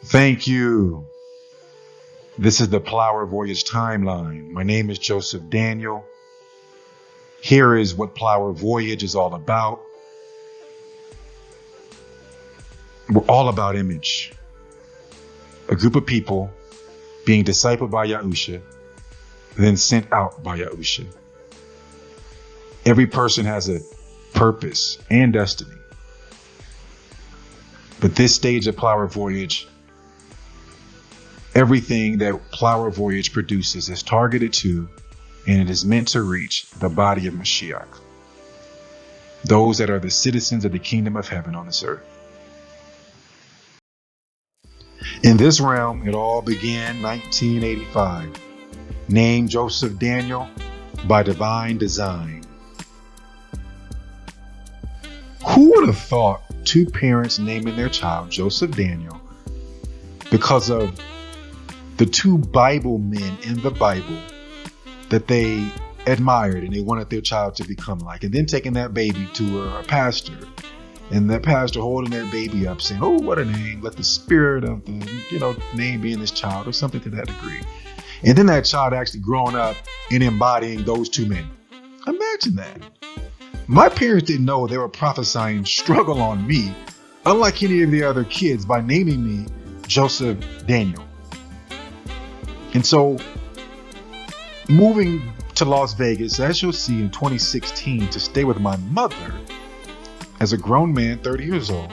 Thank you. This is the Plower Voyage timeline. My name is Joseph Daniel. Here is what Plower Voyage is all about. We're all about image. A group of people being discipled by YAHusha, then sent out by YAHusha. Every person has a purpose and destiny. But this stage of Plower Voyage, everything that Plower Voyage produces is targeted to, and it is meant to reach the body of Mashiach, those that are the citizens of the kingdom of heaven on this earth. In this realm, it all began 1985. Named Joseph Daniel by divine design. Who would have thought two parents naming their child Joseph Daniel because of the two Bible men in the Bible that they admired and they wanted their child to become like, and then taking that baby to a pastor, and that pastor holding that baby up saying, oh, what a name, let the spirit of the name be in this child, or something to that degree. And then that child actually growing up and embodying those two men. Imagine that. My parents didn't know they were prophesying struggle on me, unlike any of the other kids, by naming me Joseph Daniel. And so moving to Las Vegas, as you'll see, in 2016 to stay with my mother as a grown man, 30 years old,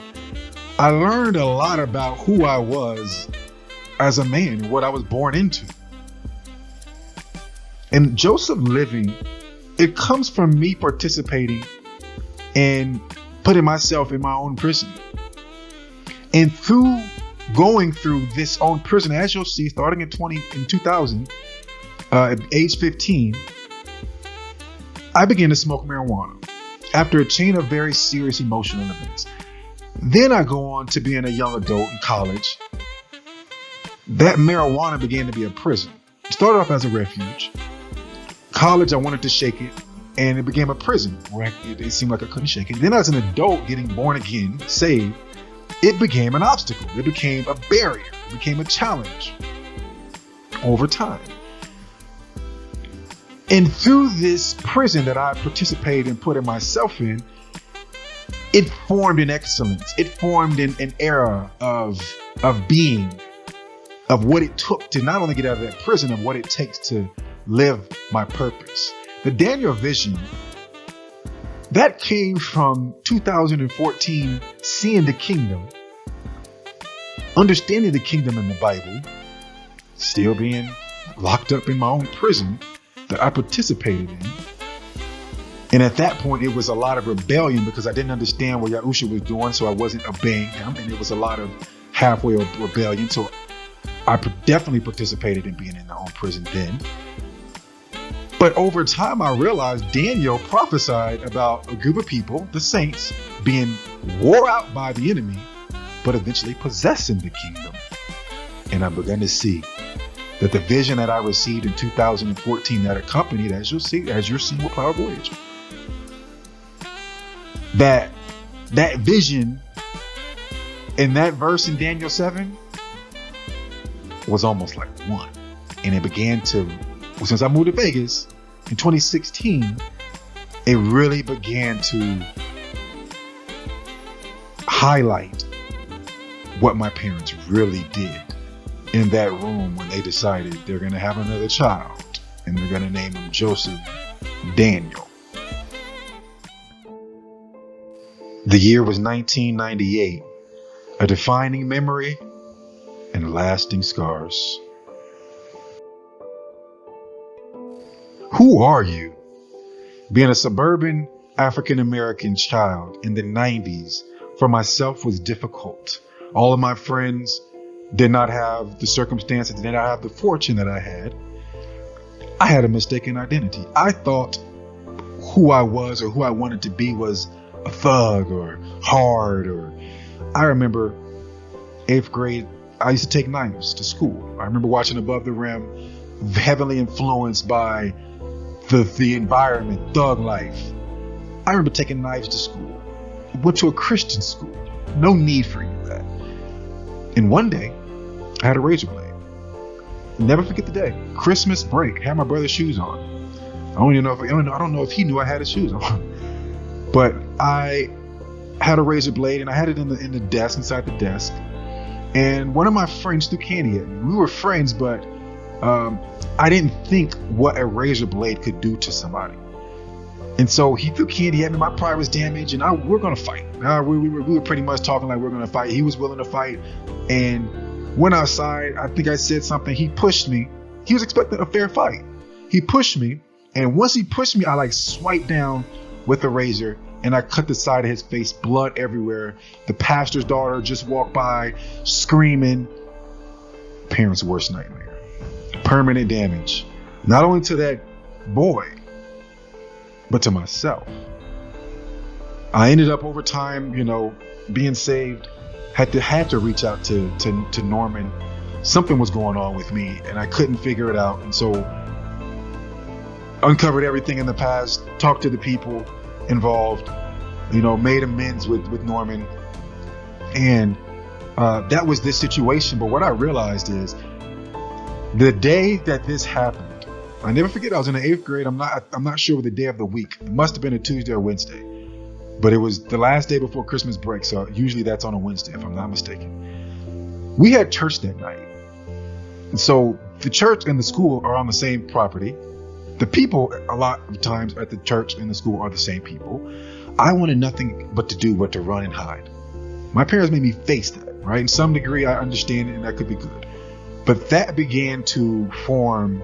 I learned a lot about who I was as a man and what I was born into. And Joseph living, it comes from me participating and putting myself in my own prison. And through going through this own prison, as you'll see, starting in 2000, at age 15, I began to smoke marijuana after a chain of very serious emotional events. Then I go on to being a young adult in college. That marijuana began to be a prison. It started off as a refuge. College, I wanted to shake it, and it became a prison where it seemed like I couldn't shake it. Then as an adult, getting born again, saved, it became an obstacle. It became a barrier. It became a challenge over time. And through this prison that I participated and put myself in, it formed an excellence. It formed an era of being, of what it took to not only get out of that prison, of what it takes to live my purpose. The Daniel vision, that came from 2014, seeing the kingdom, understanding the kingdom in the Bible, still being locked up in my own prison that I participated in. And at that point, it was a lot of rebellion because I didn't understand what YAHusha was doing, so I wasn't obeying him. And it was a lot of halfway rebellion. So I definitely participated in being in my own prison then. But over time, I realized Daniel prophesied about a group of people, the saints, being wore out by the enemy, but eventually possessing the kingdom. And I began to see that the vision that I received in 2014 that accompanied, as you're seeing with Plower Voyage, that vision in that verse in Daniel 7 was almost like one. And it began to, since I moved to Vegas in 2016, it really began to highlight what my parents really did in that room when they decided they're going to have another child and they're going to name him Joseph Daniel. The year was 1998, a defining memory and lasting scars. Who are you? Being a suburban African-American child in the 90s for myself was difficult. All of my friends did not have the circumstances, did not have the fortune that I had. I had a mistaken identity. I thought who I was or who I wanted to be was a thug or hard. Or I remember 8th grade, I used to take knives to school. I remember watching Above the Rim, heavily influenced by the environment, thug life. I remember taking knives to school. Went to a Christian school. No need for any of that. And one day, I had a razor blade. Never forget the day. Christmas break. Had my brother's shoes on. I don't know if he knew I had his shoes on. But I had a razor blade, and I had it in the desk, inside the desk. And one of my friends threw candy at me. We were friends, but I didn't think what a razor blade could do to somebody. And so he threw candy at me. My pride was damaged, and we're gonna fight. We were pretty much talking like we're gonna fight. He was willing to fight, and went outside. I think I said something. He pushed me. He was expecting a fair fight. He pushed me, and once he pushed me, I like swiped down with the razor, and I cut the side of his face, blood everywhere. The pastor's daughter just walked by, screaming. Parents' worst nightmare. Permanent damage, not only to that boy, but to myself. I ended up over time, being saved. Had to reach out to Norman. Something was going on with me, and I couldn't figure it out. And so uncovered everything in the past, talked to the people involved, made amends with Norman. And that was this situation. But what I realized is the day that this happened, I never forget, I was in the 8th grade. I'm not sure the day of the week. It must have been a Tuesday or Wednesday. But it was the last day before Christmas break, so usually that's on a Wednesday, if I'm not mistaken. We had church that night. And so the church and the school are on the same property. The people, a lot of times at the church and the school, are the same people. I wanted nothing but to run and hide. My parents made me face that, right? In some degree, I understand it, and that could be good. But that began to form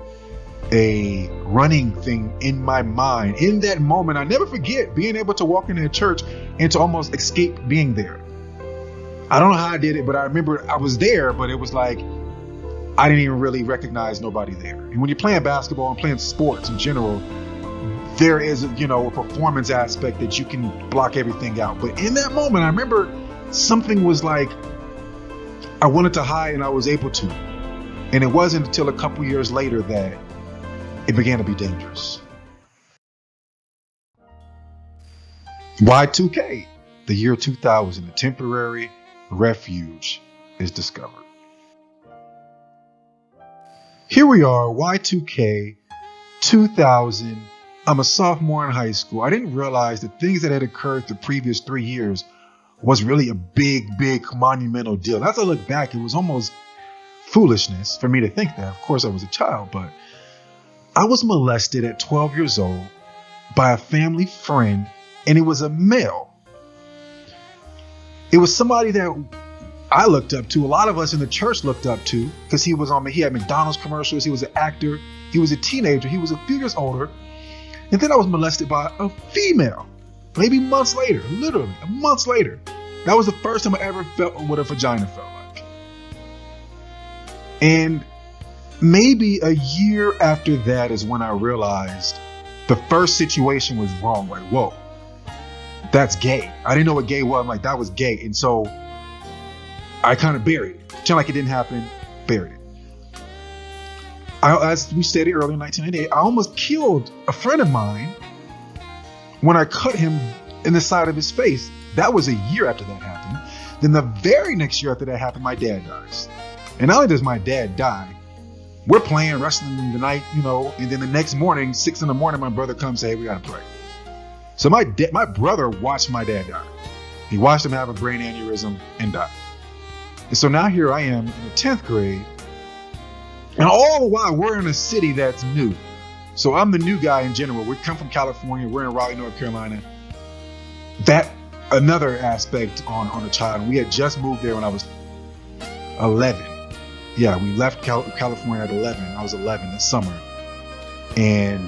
a running thing in my mind. In that moment, I never forget being able to walk into a church and to almost escape being there. I don't know how I did it, but I remember I was there, but it was like I didn't even really recognize nobody there. And when you're playing basketball and playing sports in general, there is a performance aspect that you can block everything out. But in that moment, I remember something was like I wanted to hide, and I was able to. And it wasn't until a couple years later that it began to be dangerous. Y2K, the year 2000, a temporary refuge is discovered. Here we are, Y2K, 2000. I'm a sophomore in high school. I didn't realize the things that had occurred the previous 3 years was really a big monumental deal. As I look back, it was almost foolishness for me to think that. Of course, I was a child, but I was molested at 12 years old by a family friend, and it was a male. It was somebody that I looked up to. A lot of us in the church looked up to, because he had McDonald's commercials. He was an actor. He was a teenager. He was a few years older. And then I was molested by a female, maybe months later, literally months later. That was the first time I ever felt what a vagina felt like. And maybe a year after that is when I realized the first situation was wrong. Like, whoa, that's gay. I didn't know what gay was. I'm like, that was gay. And so I kind of buried it. Pretend like it didn't happen, buried it. As we stated earlier in 1988, I almost killed a friend of mine when I cut him in the side of his face. That was a year after that happened. Then the very next year after that happened, my dad dies. And not only does my dad die, we're playing wrestling in the night, and then the next morning, 6 a.m, my brother comes and says, hey, we got to pray. So my brother watched my dad die. He watched him have a brain aneurysm and die. And so now here I am in the 10th grade, and all the while we're in a city that's new. So I'm the new guy in general. We come from California. We're in Raleigh, North Carolina. That another aspect on a child. And we had just moved there when I was 11. Yeah, we left California at 11. I was 11 this summer. And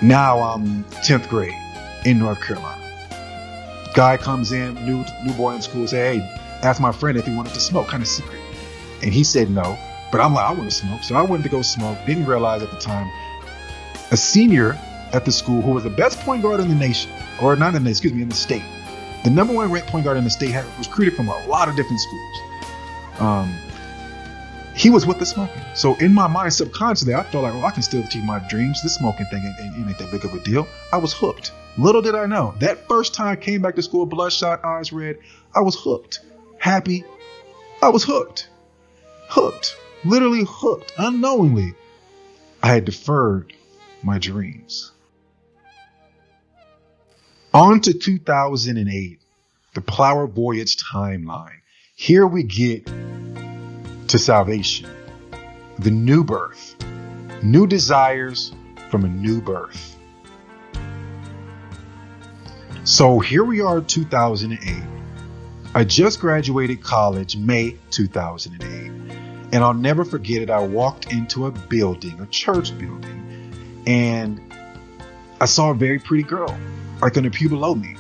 now I'm 10th grade in North Carolina. Guy comes in, new boy in school, say, hey, ask my friend if he wanted to smoke, kind of secret. And he said no. But I'm like, I want to smoke. So I went to go smoke. Didn't realize at the time, a senior at the school who was the best point guard in the nation, or not in the, excuse me, in the state. The number one ranked point guard in the state was recruited from a lot of different schools. He was with the smoking. So in my mind, subconsciously, I felt like, I can still achieve my dreams. This smoking thing ain't that big of a deal. I was hooked. Little did I know. That first time I came back to school, bloodshot, eyes red, I was hooked. Happy, I was hooked. hooked, literally hooked, unknowingly. I had deferred my dreams. On to 2008, the Plower Voyage timeline. Here we get to salvation, the new birth, new desires from a new birth. So here we are, 2008. I just graduated college, May 2008. And I'll never forget it. I walked into a building, a church building, and I saw a very pretty girl, like in the pew below me.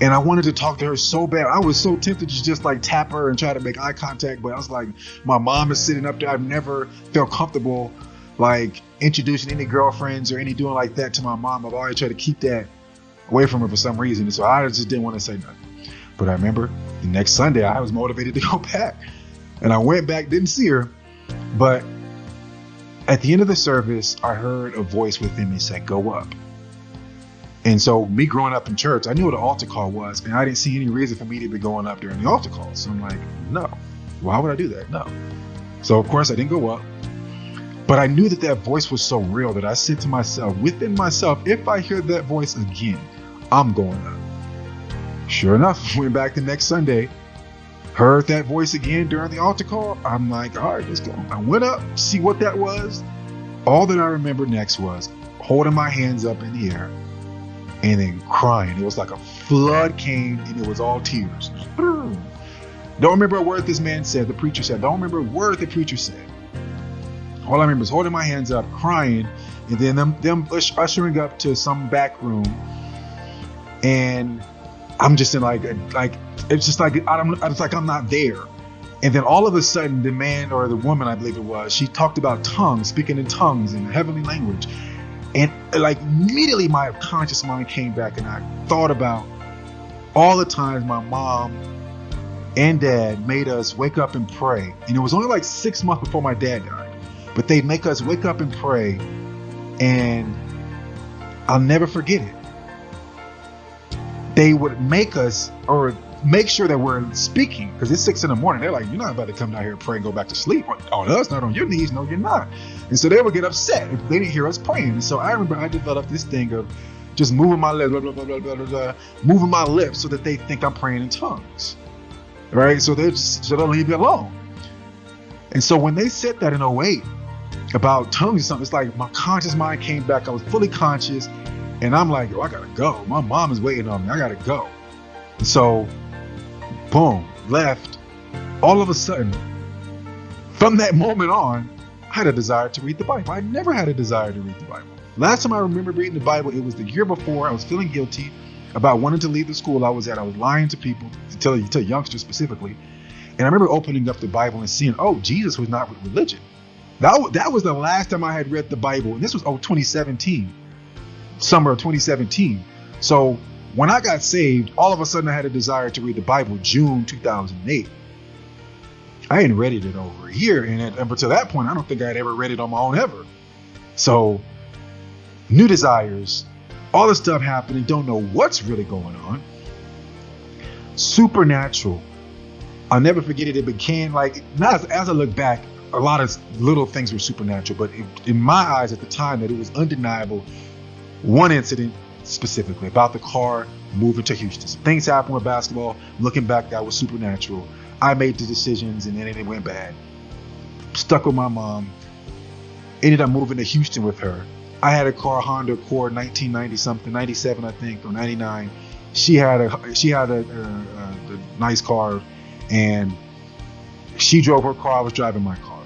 And I wanted to talk to her so bad. I was so tempted to just like tap her and try to make eye contact. But I was like, my mom is sitting up there. I've never felt comfortable like introducing any girlfriends or any doing like that to my mom. I've always tried to keep that away from her for some reason. And so I just didn't want to say nothing. But I remember the next Sunday, I was motivated to go back. And I went back, didn't see her. But at the end of the service, I heard a voice within me say, go up. And so me growing up in church, I knew what an altar call was. And I didn't see any reason for me to be going up during the altar call. So I'm like, no, why would I do that? No. So of course I didn't go up. But I knew that that voice was so real that I said to myself, within myself, if I hear that voice again, I'm going up. Sure enough, went back the next Sunday, heard that voice again during the altar call. I'm like, all right, let's go. I went up, see what that was. All that I remember next was holding my hands up in the air and then crying. It was like a flood came and it was all tears. Don't remember a word this man said, the preacher said. Don't remember a word the preacher said. All I remember is holding my hands up, crying, and then them ushering up to some back room. And I'm just in like it's just like it's like I'm not there. And then all of a sudden, the man or the woman, I believe it was, she talked about tongues, speaking in tongues in a heavenly language. And like immediately my conscious mind came back and I thought about all the times my mom and dad made us wake up and pray. And it was only like 6 months before my dad died. But they'd make us wake up and pray. And I'll never forget it. They would make us or make sure that we're speaking, because it's 6 a.m. They're like, you're not about to come down here and pray and go back to sleep on us, not on your knees. No, you're not. And so they would get upset if they didn't hear us praying. And so I remember I developed this thing of just moving my lips, blah, blah, blah, blah, blah, blah, blah, moving my lips so that they think I'm praying in tongues. Right? So they'll leave me alone. And so when they said that in 2008 about tongues or something, it's like my conscious mind came back. I was fully conscious. And I'm like, I gotta go. My mom is waiting on me. I gotta go. And so, boom, left. All of a sudden, from that moment on, I had a desire to read the Bible. I never had a desire to read the Bible. Last time I remember reading the Bible, it was the year before. I was feeling guilty about wanting to leave the school I was at. I was lying to people, to youngsters specifically. And I remember opening up the Bible and seeing, oh, Jesus was not religion. That was the last time I had read the Bible. And this was 2017. Summer of 2017. So when I got saved, all of a sudden I had a desire to read the Bible, June 2008. I hadn't read it in over a year. And up until that point, I don't think I had ever read it on my own ever. So new desires, all this stuff happening, don't know what's really going on. Supernatural. I'll never forget it. It became like, now as I look back, a lot of little things were supernatural, but in my eyes at the time that it was undeniable. One incident specifically about the car moving to Houston. Some things happened with basketball. Looking back, that was supernatural. I made the decisions and then it went bad. Stuck with my mom. Ended up moving to Houston with her. I had a car, Honda Accord, 1990 something, 97 I think, or 99. She had a nice car, and she drove her car. I was driving my car.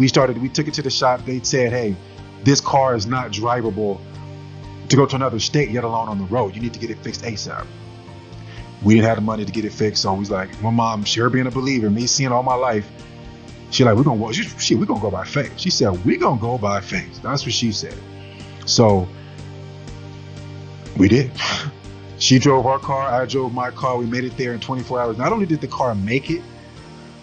We took it to the shop. They said, hey, this car is not drivable to go to another state, yet alone on the road. You need to get it fixed ASAP. We didn't have the money to get it fixed, so we was like, my mom, she her being a believer, me seeing all my life, she like, we're gonna go by faith. She said, we're gonna go by faith. That's what she said. So we did. She drove her car, I drove my car. We made it there in 24 hours. Not only did the car make it,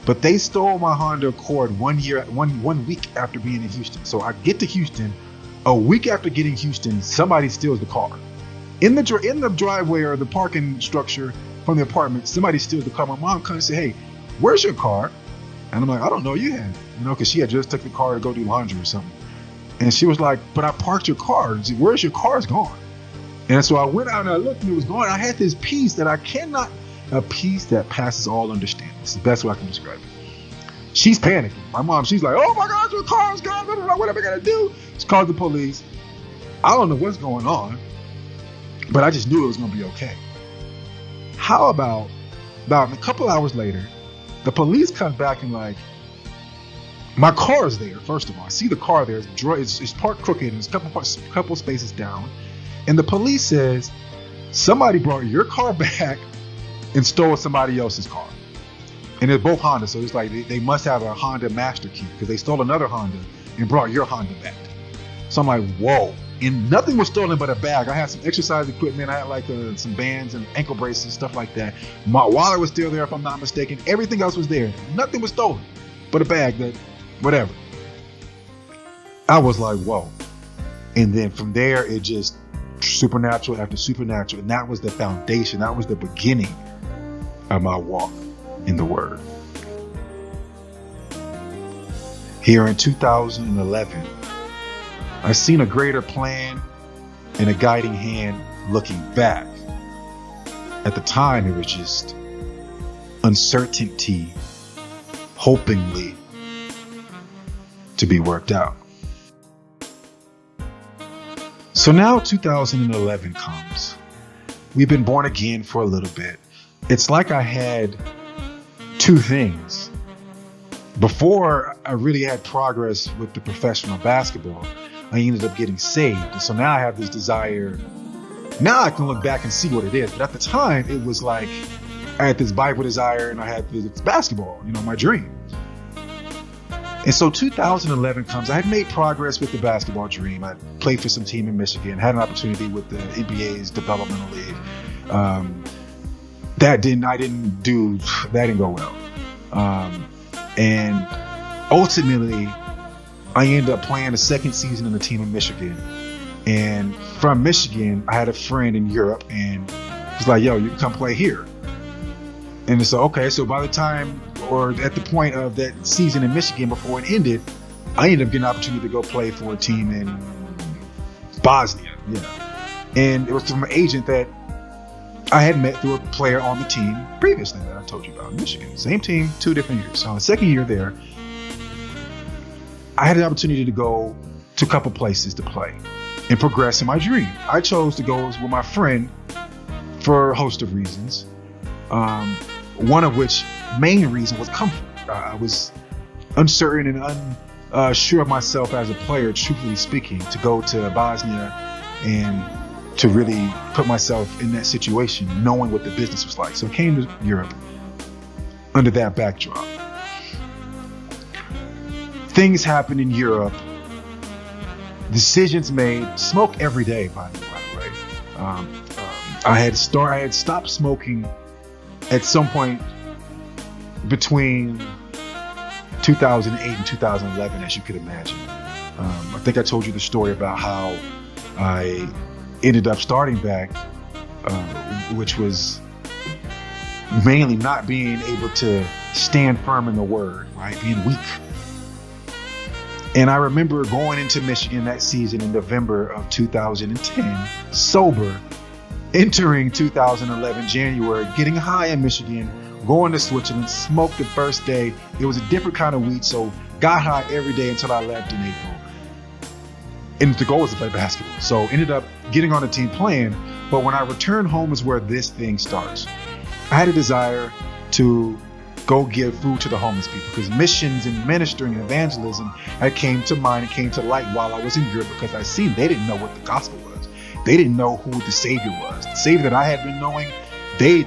but they stole my Honda Accord 1 week after being in Houston. So I get to Houston. A week after getting Houston, somebody steals the car. In the driveway or the parking structure from the apartment, somebody steals the car. My mom comes and says, hey, where's your car? And I'm like, I don't know you had it, because she had just took the car to go do laundry or something. And she was like, but I parked your car. Where's your car? It's gone. And so I went out and I looked and it was gone. I had this peace that a peace that passes all understanding. It's the best way I can describe it. She's panicking. My mom, she's like, oh my God, your car's gone. What am I going to do? She called the police. I don't know what's going on, but I just knew it was going to be okay. How about a couple hours later, the police comes back and like, my car is there. First of all, I see the car there. It's parked crooked. It's a couple spaces down. And the police says, somebody brought your car back and stole somebody else's car. And they're both Honda. So it's like they must have a Honda master key because they stole another Honda and brought your Honda back. So I'm like, whoa. And nothing was stolen but a bag. I had some exercise equipment. I had like some bands and ankle braces, stuff like that. My wallet was still there, if I'm not mistaken. Everything else was there. Nothing was stolen but a bag that, whatever. I was like, whoa. And then from there, it just supernatural after supernatural. And that was the foundation. That was the beginning of my walk in the Word. Here in 2011, I've seen a greater plan and a guiding hand looking back. At the time, it was just uncertainty, hopingly to be worked out. So now 2011 comes. We've been born again for a little bit. It's like I had two things. Before I really had progress with the professional basketball, I ended up getting saved. And so now I have this desire. Now I can look back and see what it is. But at the time, it was like I had this Bible desire and I had this basketball, my dream. And so 2011 comes. I had made progress with the basketball dream. I played for some team in Michigan, had an opportunity with the NBA's developmental league. That didn't go well. And ultimately, I ended up playing the second season in the team in Michigan. And from Michigan, I had a friend in Europe and he's like, yo, you can come play here. And so, okay, so by the time or at the point of that season in Michigan before it ended, I ended up getting an opportunity to go play for a team in Bosnia. Yeah. And it was from an agent that I had met through a player on the team previously that I told you about in Michigan. Same team, 2 different years. So the second year there, I had an opportunity to go to a couple places to play and progress in my dream. I chose to go with my friend for a host of reasons. One of which main reason was comfort. I was uncertain and unsure of myself as a player, truthfully speaking, to go to Bosnia and to really put myself in that situation, knowing what the business was like. So I came to Europe under that backdrop. Things happened in Europe. Decisions made. Smoke every day, by the way. I had stopped smoking at some point between 2008 and 2011, as you could imagine. I think I told you the story about how I ended up starting back, which was mainly not being able to stand firm in the Word, right? Being weak. And I remember going into Michigan that season in November of 2010, sober, entering 2011 January, getting high in Michigan, going to Switzerland, smoked the first day. It was a different kind of weed, so got high every day until I left in April. And the goal was to play basketball. So ended up getting on the team playing, but when I returned home is where this thing starts. I had a desire to go give food to the homeless people because missions and ministering and evangelism had came to mind and came to light while I was in Europe because I seen they didn't know what the gospel was. They didn't know who the Savior was. The Savior that I had been knowing, they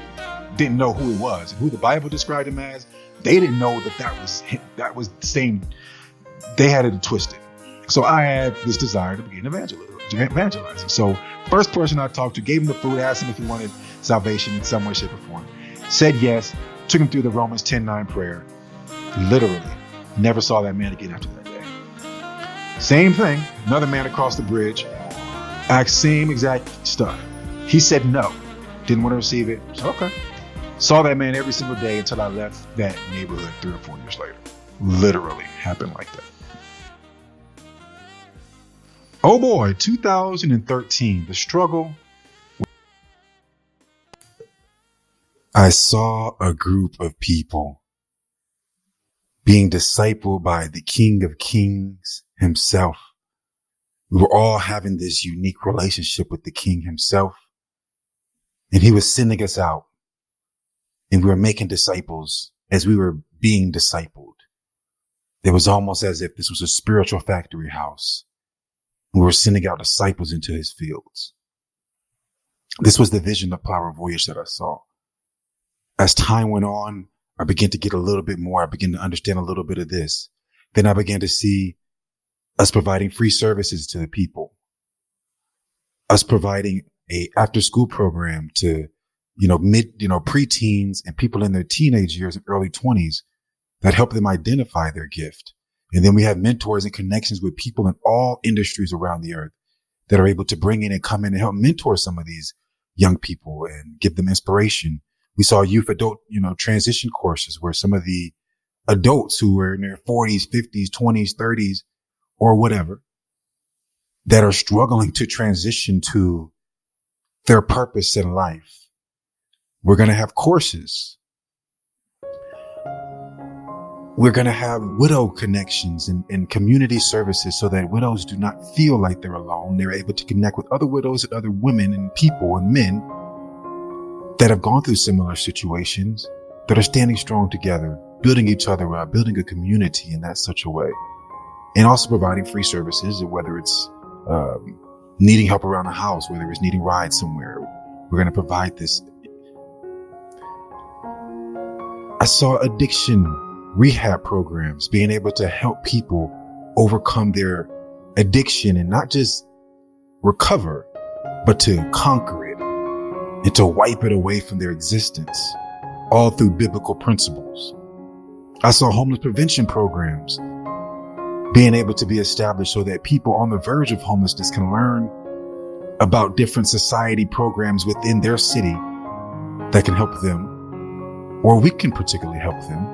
didn't know who he was. And who the Bible described him as, they didn't know that was the same. They had it twisted. So I had this desire to begin evangelizing. So first person I talked to, gave him the food, asked him if he wanted salvation in some way, shape, or form. Said yes, took him through the Romans 10:9 prayer. Literally, never saw that man again after that day. Same thing, another man across the bridge, asked same exact stuff. He said no, didn't want to receive it. So okay. Saw that man every single day until I left that neighborhood 3 or 4 years later. Literally happened like that. Oh boy, 2013, the struggle. I saw a group of people being discipled by the King of Kings himself. We were all having this unique relationship with the King himself. And he was sending us out. And we were making disciples as we were being discipled. It was almost as if this was a spiritual factory house. We were sending out disciples into his fields. This was the vision of Plower Voyage that I saw. As time went on, I began to get a little bit more. I began to understand a little bit of this. Then I began to see us providing free services to the people. Us providing a after school program to, preteens and people in their teenage years and early 20s that help them identify their gift. And then we have mentors and connections with people in all industries around the earth that are able to bring in and come in and help mentor some of these young people and give them inspiration. We saw youth adult, transition courses where some of the adults who were in their 40s, 50s, 20s, 30s, or whatever, that are struggling to transition to their purpose in life. We're going to have courses. We're going to have widow connections and community services so that widows do not feel like they're alone. They're able to connect with other widows and other women and people and men that have gone through similar situations, that are standing strong together, building each other up, building a community in that such a way. And also providing free services, whether it's needing help around the house, whether it's needing rides somewhere. We're going to provide this. I saw addiction rehab programs being able to help people overcome their addiction and not just recover, but to conquer it and to wipe it away from their existence, all through biblical principles. I saw homeless prevention programs being able to be established so that people on the verge of homelessness can learn about different society programs within their city that can help them, or we can particularly help them,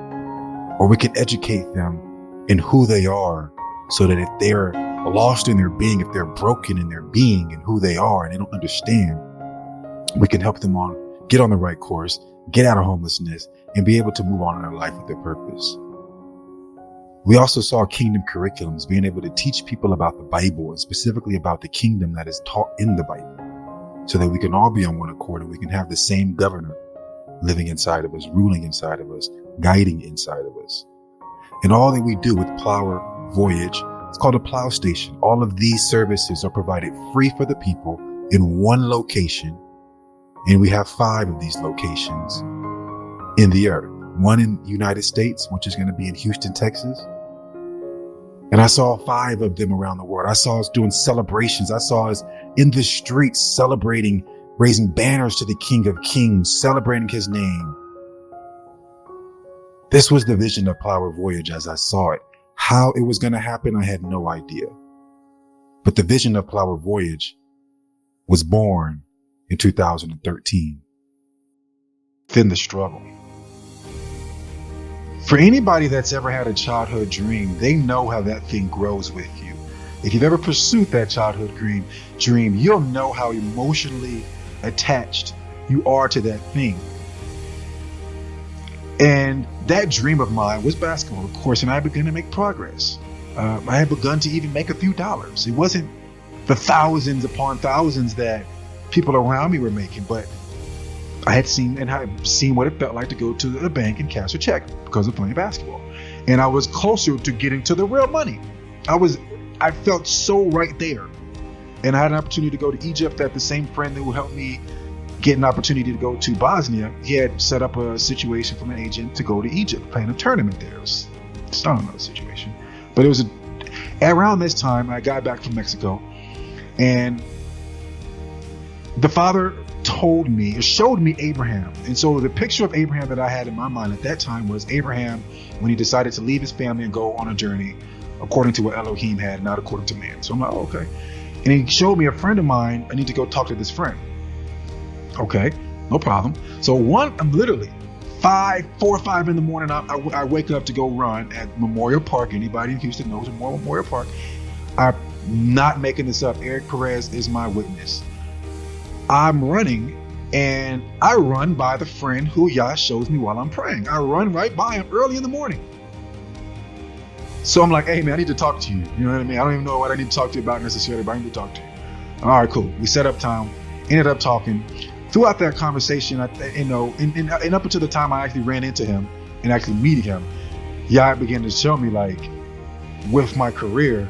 or we can educate them in who they are so that if they're lost in their being, if they're broken in their being and who they are and they don't understand, we can help them get on the right course, get out of homelessness, and be able to move on in their life with their purpose. We also saw kingdom curriculums being able to teach people about the Bible and specifically about the kingdom that is taught in the Bible so that we can all be on one accord and we can have the same governor living inside of us, ruling inside of us, guiding inside of us. And all that we do with Plower Voyage, it's called a plow station. All of these services are provided free for the people in one location. And we have 5 of these locations in the earth. One in the United States, which is going to be in Houston, Texas. And I saw 5 of them around the world. I saw us doing celebrations. I saw us in the streets celebrating, raising banners to the King of Kings, celebrating his name. This was the vision of Plower Voyage as I saw it. How it was going to happen, I had no idea. But the vision of Plower Voyage was born in 2013. Then the struggle. For anybody that's ever had a childhood dream, they know how that thing grows with you. If you've ever pursued that childhood dream, you'll know how emotionally attached you are to that thing. And that dream of mine was basketball, of course, and I began to make progress. I had begun to even make a few dollars. It wasn't the thousands upon thousands that people around me were making, but I had seen what it felt like to go to the bank and cash a check because of playing basketball. And I was closer to getting to the real money. I felt so right there. And I had an opportunity to go to Egypt. That the same friend who helped me get an opportunity to go to Bosnia, he had set up a situation from an agent to go to Egypt, playing a tournament there. It's not another situation. But it was around this time I got back from Mexico, and the Father showed me Abraham. And so the picture of Abraham that I had in my mind at that time was Abraham when he decided to leave his family and go on a journey according to what Elohim had, not according to man. So I'm like, oh, okay. And he showed me a friend of mine. I need to go talk to this friend. Okay, no problem. So I'm literally 4 or 5 in the morning, I wake up to go run at Memorial Park. Anybody in Houston knows Memorial Park. I'm not making this up. Eric Perez is my witness. I'm running, and I run by the friend who Yah shows me while I'm praying. I run right by him early in the morning. So I'm like, hey man, I need to talk to you. You know what I mean? I don't even know what I need to talk to you about necessarily, but I need to talk to you. All right, cool. We set up time, ended up talking. Throughout that conversation, and up until the time I actually ran into him and actually meeting him, Yah began to show me, like, with my career,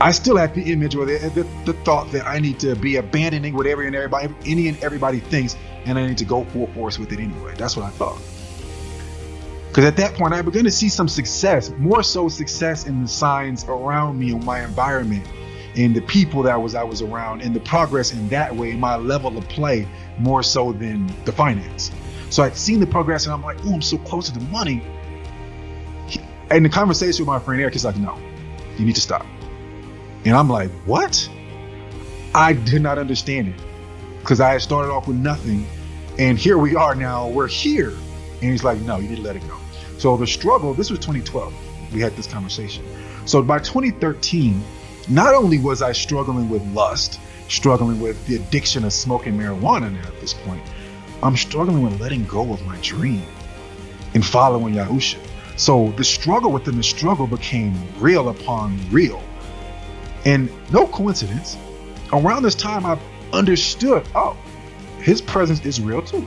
I still have the image or the thought that I need to be abandoning what any and everybody thinks, and I need to go full force with it anyway. That's what I thought. Because at that point, I began to see some success, more so success in the signs around me and my environment and the people that I was around, and the progress in that way, my level of play, more so than the finance. So I'd seen the progress, and I'm like, oh, I'm so close to the money. And the conversation with my friend Eric is like, no, you need to stop. And I'm like, what? I did not understand it, because I had started off with nothing, and here we are now, we're here. And he's like, no, you need to let it go. So the struggle, this was 2012, we had this conversation. So by 2013, not only was I struggling with lust, struggling with the addiction of smoking marijuana now at this point, I'm struggling with letting go of my dream and following YAHusha. So the struggle within the struggle became real upon real. And no coincidence, around this time I understood, oh, his presence is real too.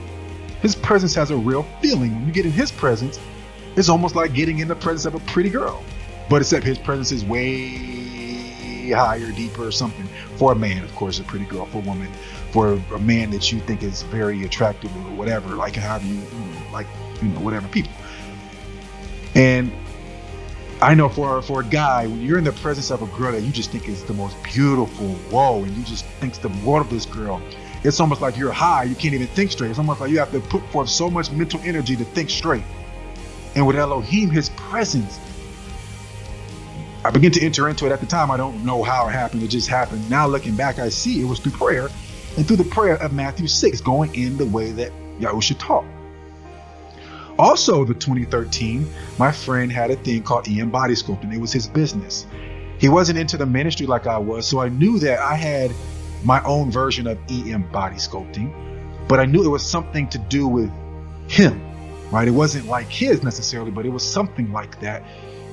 His presence has a real feeling. When you get in his presence, it's almost like getting in the presence of a pretty girl. But except his presence is way higher, deeper, or something. For a man, of course, a pretty girl. For a woman, for a man that you think is very attractive or whatever, like how you whatever people. And I know for a guy, when you're in the presence of a girl that you just think is the most beautiful, whoa, and you just think the world of this girl, it's almost like you're high, you can't even think straight. It's almost like you have to put forth so much mental energy to think straight. And with Elohim, his presence, I begin to enter into it. At the time, I don't know how it happened. It just happened. Now looking back, I see it was through prayer, and through the prayer of Matthew 6, going in the way that YAHusha taught. Also, the 2013, my friend had a thing called EM Body Sculpting. It was his business. He wasn't into the ministry like I was, so I knew that I had my own version of EM Body Sculpting, but I knew it was something to do with him, right? It wasn't like his necessarily, but it was something like that.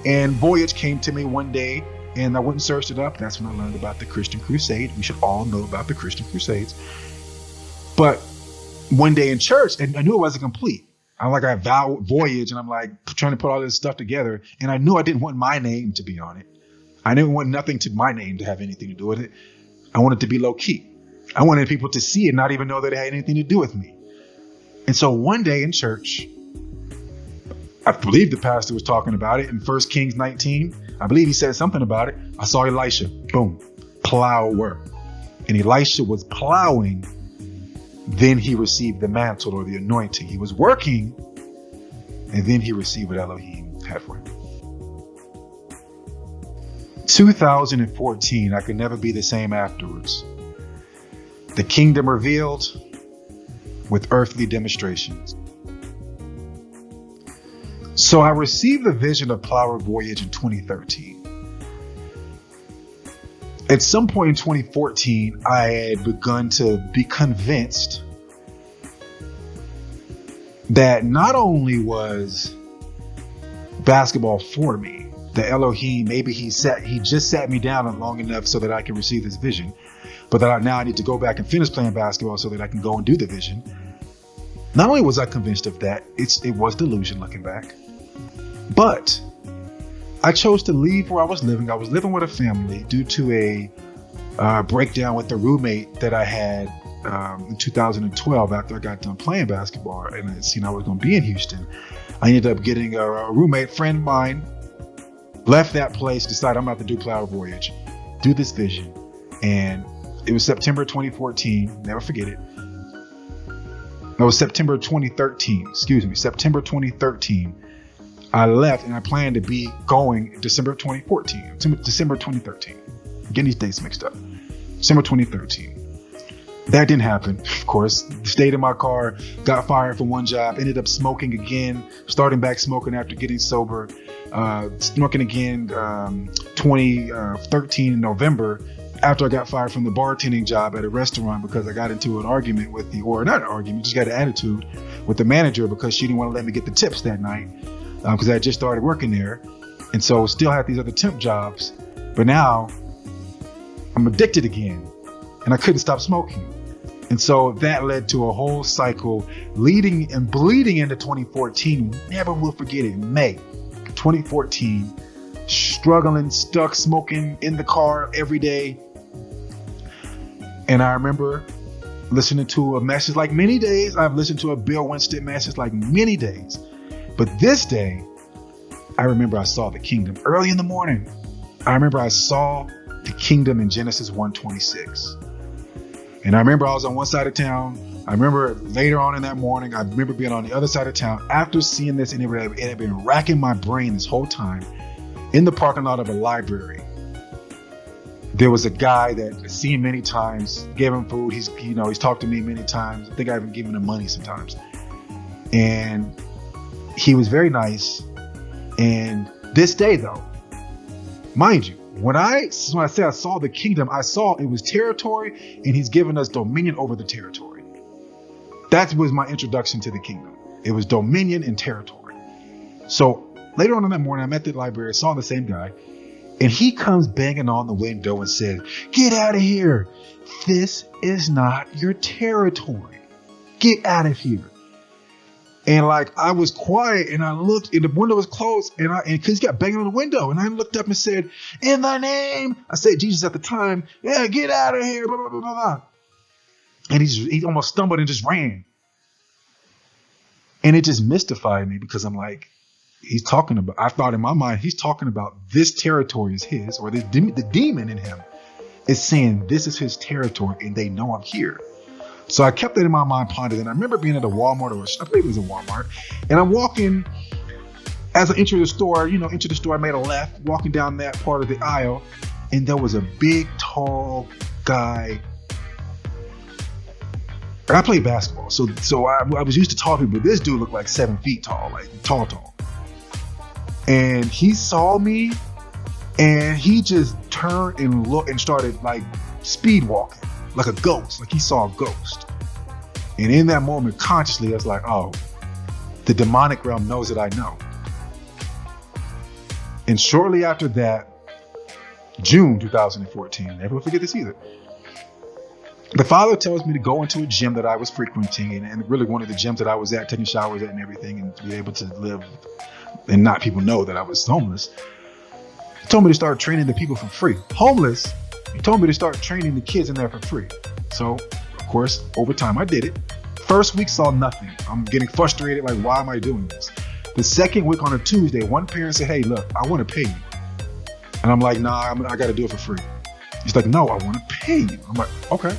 And Voyage came to me one day, and I went and searched it up. That's when I learned about the Christian Crusade. We should all know about the Christian Crusades. But one day in church, and I knew it wasn't complete. I vowed Voyage, and I'm like trying to put all this stuff together, and I knew I didn't want my name to be on it. I didn't want nothing to my name to have anything to do with it. I wanted to be low key. I wanted people to see it, not even know that it had anything to do with me. And so one day in church, I believe the pastor was talking about it in 1 Kings 19. I believe he said something about it. I saw Elisha, boom, plower. And Elisha was plowing. Then he received the mantle or the anointing. He was working, and then he received what Elohim had for him. 2014, I could never be the same afterwards. The kingdom revealed with earthly demonstrations. So I received the vision of Plower Voyage in 2013. At some point in 2014, I had begun to be convinced that not only was basketball for me, that Elohim, maybe he just sat me down long enough so that I can receive this vision, but that now I need to go back and finish playing basketball so that I can go and do the vision. Not only was I convinced of that, it was delusion looking back, but I chose to leave where I was living. I was living with a family due to a breakdown with the roommate that I had in 2012 after I got done playing basketball and I seen I was going to be in Houston. I ended up getting a roommate friend of mine, left that place, decided I'm about to do Plower Voyage, do this vision. And it was September 2014, never forget it. No, it was September 2013, September 2013. I left and I planned to be going December 2013. I'm getting these dates mixed up. December 2013. That didn't happen, of course. Stayed in my car, got fired from one job, ended up smoking again, starting back smoking after getting sober, smoking again 2013 in November after I got fired from the bartending job at a restaurant because I got into an argument with not an argument, just got an attitude with the manager because she didn't want to let me get the tips that night because I had just started working there. And so still had these other temp jobs, but now I'm addicted again and I couldn't stop smoking. And so that led to a whole cycle leading and bleeding into 2014. Never will forget it. May 2014, struggling, stuck, smoking in the car every day. And I remember listening to a message like many days. I've listened to a Bill Winston message like many days. But this day, I remember I saw the kingdom early in the morning. I remember I saw the kingdom in Genesis 1:26. And I remember I was on one side of town. I remember later on in that morning, I remember being on the other side of town after seeing this, and it had been racking my brain this whole time in the parking lot of a library. There was a guy that I've seen many times, gave him food. He's talked to me many times. I think I even given him money sometimes. And he was very nice. And this day though, mind you, when I say I saw the kingdom, I saw it was territory and he's given us dominion over the territory. That was my introduction to the kingdom. It was dominion and territory. So later on in that morning, I'm at the library, saw the same guy, and he comes banging on the window and says, "Get out of here. This is not your territory. Get out of here." And like, I was quiet and I looked and the window was closed and cause he got banging on the window and I looked up and said, "In the name," I said Jesus at the time, "Yeah, get out of here, blah, blah, blah, blah." And he almost stumbled and just ran. And it just mystified me because I'm like, I thought in my mind, he's talking about this territory is his, or the demon in him is saying this is his territory and they know I'm here. So I kept that in my mind, pondered, and I remember being at a Walmart, I believe it was a Walmart, and I'm walking, as I enter the store, I made a left, walking down that part of the aisle, and there was a big, tall guy. And I played basketball, so I was used to tall people, but this dude looked like 7 feet tall, like tall. And he saw me, and he just turned and looked and started like speed walking. Like a ghost, like he saw a ghost. And in that moment, consciously, I was like, oh, the demonic realm knows that I know. And shortly after that, June 2014, never will forget this either, the Father tells me to go into a gym that I was frequenting and really one of the gyms that I was at, taking showers at and everything, and to be able to live and not people know that I was homeless. He told me to start training the people for free. Homeless. He told me to start training the kids in there for free. So, of course, over time, I did it. First week saw nothing. I'm getting frustrated, like, why am I doing this? The second week on a Tuesday, one parent said, "Hey, look, I want to pay you." And I'm like, "Nah, I got to do it for free." He's like, "No, I want to pay you." I'm like, "Okay,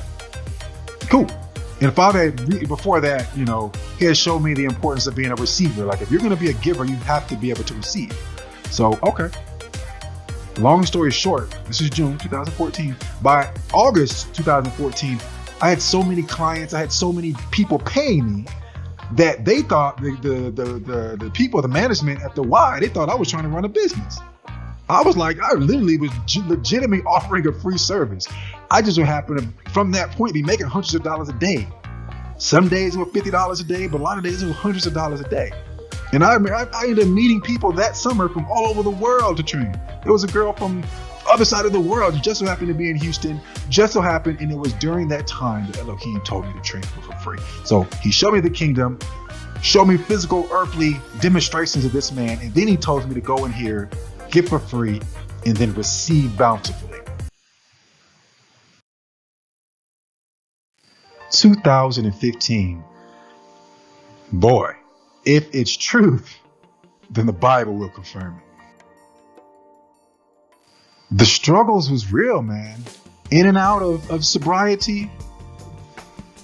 cool." And Father, before that, he had shown me the importance of being a receiver. Like, if you're going to be a giver, you have to be able to receive. So, okay. Long story short, this is June 2014. By August 2014, I had so many clients, I had so many people paying me that they thought the people, the management at the Y, they thought I was trying to run a business. I was like, I literally was legitimately offering a free service. I just so happened to, from that point, be making hundreds of dollars a day. Some days it was $50 a day, but a lot of days it was hundreds of dollars a day. And I ended up meeting people that summer from all over the world to train. There was a girl from the other side of the world who just so happened to be in Houston, and it was during that time that Elohim told me to train people for free. So he showed me the kingdom, showed me physical, earthly demonstrations of this man, and then he told me to go in here, get for free, and then receive bountifully. 2015. Boy, if it's truth, then the Bible will confirm it. The struggles was real, man. In and out of sobriety,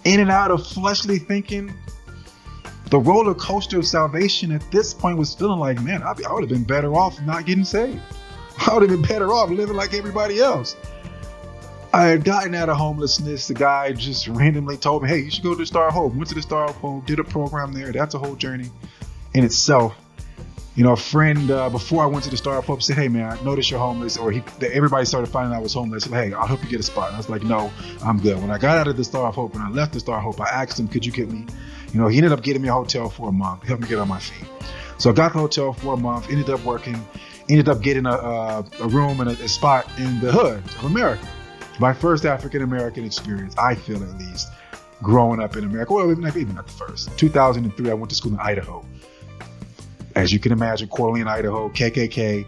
in and out of fleshly thinking. The roller coaster of salvation at this point was feeling like, man, I would have been better off not getting saved. I would have been better off living like everybody else. I had gotten out of homelessness. The guy just randomly told me, hey, you should go to the Star of Hope. Went to the Star of Hope, did a program there. That's a whole journey in itself. You know, a friend, before I went to the Star of Hope, said, hey, man, I noticed you're homeless. Or everybody started finding out I was homeless. Said, hey, I'll help you get a spot. And I was like, no, I'm good. When I got out of the Star of Hope and I left the Star of Hope, I asked him, could you get me? You know, he ended up getting me a hotel for a month, helped me get on my feet. So I got the hotel for a month, ended up working, ended up getting a room and a spot in the hood of America. My first African-American experience, I feel at least, growing up in America. Well, maybe not the first. 2003, I went to school in Idaho. As you can imagine, Coeur d'Alene, Idaho, KKK,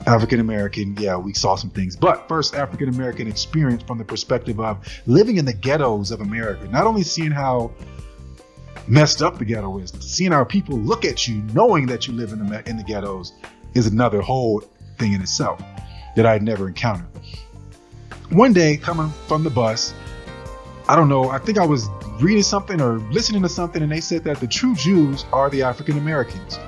African-American. Yeah, we saw some things. But first African-American experience from the perspective of living in the ghettos of America. Not only seeing how messed up the ghetto is, but seeing how people look at you knowing that you live in the ghettos is another whole thing in itself that I had never encountered. One day, coming from the bus, I don't know, I think I was reading something or listening to something, and they said that the true Jews are the African Americans.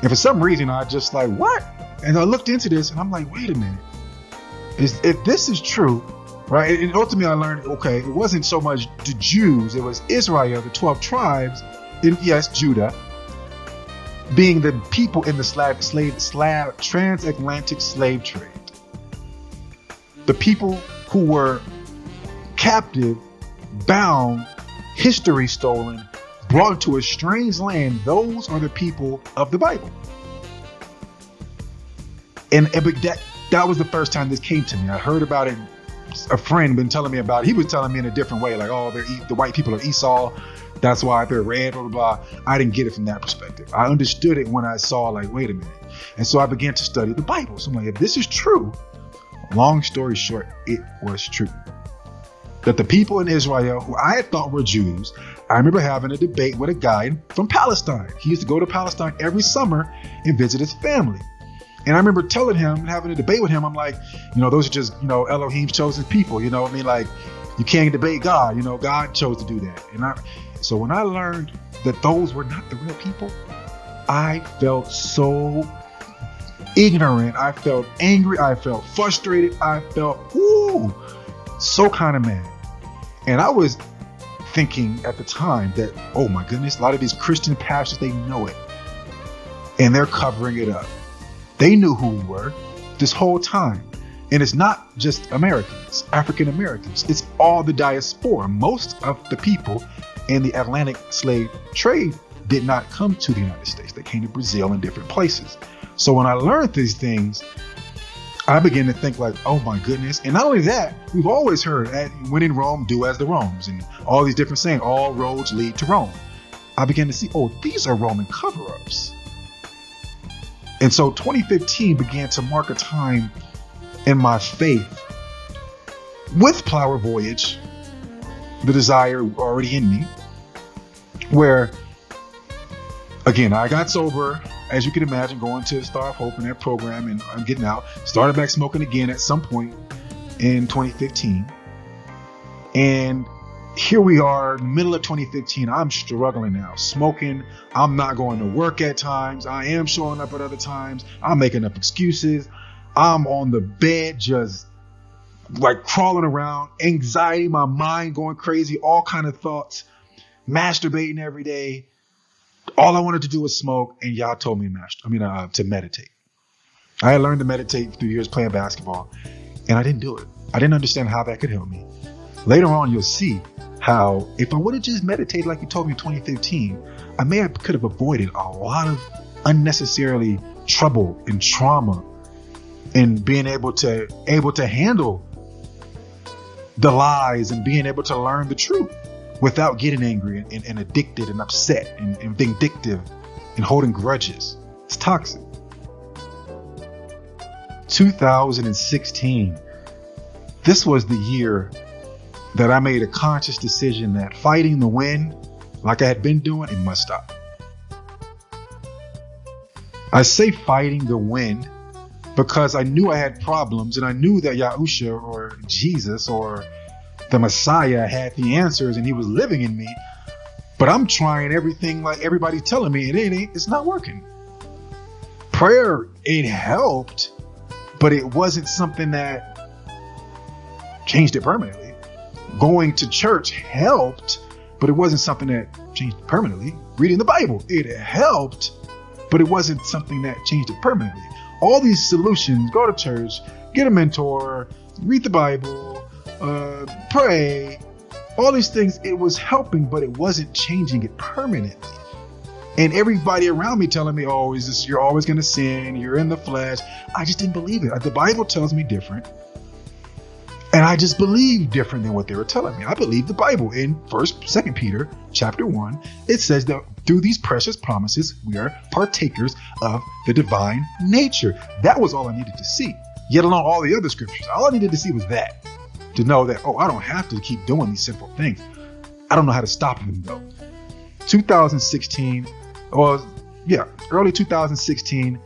And for some reason, I just like, what? And I looked into this, and I'm like, wait a minute. If this is true, right? And ultimately, I learned, okay, it wasn't so much the Jews, it was Israel, the 12 tribes, and yes, Judah, being the people in the transatlantic slave trade. The people who were captive, bound, history stolen, brought to a strange land, those are the people of the Bible. And that was the first time this came to me. I heard about it. A friend been telling me about it. He was telling me in a different way, like, oh, the white people are Esau. That's why they're red, blah, blah, blah. I didn't get it from that perspective. I understood it when I saw, like, wait a minute. And so I began to study the Bible. So I'm like, if this is true, long story short, it was true. That the people in Israel, who I had thought were Jews, I remember having a debate with a guy from Palestine. He used to go to Palestine every summer and visit his family. And I remember telling him, having a debate with him, I'm like, you know, those are just, you know, Elohim's chosen people. You know what I mean? Like, you can't debate God. You know, God chose to do that. And so when I learned that those were not the real people, I felt so ignorant. I felt angry. I felt frustrated. I felt, so kind of mad. And I was thinking at the time that, oh my goodness, a lot of these Christian pastors, they know it. And they're covering it up. They knew who we were this whole time. And it's not just Americans, African Americans. It's all the diaspora. Most of the people in the Atlantic slave trade did not come to the United States. They came to Brazil and different places. So when I learned these things, I began to think like, oh my goodness. And not only that, we've always heard, when in Rome, do as the Romans, and all these different sayings, all roads lead to Rome. I began to see, oh, these are Roman cover-ups. And so 2015 began to mark a time in my faith with Plower Voyage, the desire already in me, where, again, I got sober, as you can imagine, going to Star of Hope in that program, and I'm getting out, started back smoking again at some point in 2015. And here we are, middle of 2015. I'm struggling now, smoking. I'm not going to work at times. I am showing up at other times. I'm making up excuses. I'm on the bed, just like crawling around, anxiety, my mind going crazy, all kind of thoughts, masturbating every day. All I wanted to do was smoke, and y'all told me to meditate. I had learned to meditate through years playing basketball, and I didn't do it. I didn't understand how that could help me. Later on, you'll see how if I would have just meditated like you told me in 2015, I could have avoided a lot of unnecessarily trouble and trauma, and being able to handle the lies and being able to learn the truth without getting angry and addicted and upset and vindictive and holding grudges. It's toxic. 2016, this was the year that I made a conscious decision that fighting the wind, like I had been doing, it must stop. I say fighting the wind because I knew I had problems, and I knew that YAHusha or Jesus or the Messiah had the answers, and he was living in me. But I'm trying everything like everybody's telling me, and it's not working. Prayer, it helped, but it wasn't something that changed it permanently. Going to church helped, but it wasn't something that changed it permanently. Reading the Bible, it helped, but it wasn't something that changed it permanently. All these solutions, go to church, get a mentor, read the Bible, pray, all these things, it was helping, but it wasn't changing it permanently. And everybody around me telling me, oh, you're always going to sin, you're in the flesh. I just didn't believe it. The Bible tells me different. And I just believed different than what they were telling me. I believe the Bible. In 2 Peter chapter 1, it says that through these precious promises, we are partakers of the divine nature. That was all I needed to see, yet alone all the other scriptures. All I needed to see was that, to know that, oh, I don't have to keep doing these simple things. I don't know how to stop them though. 2016, early 2016,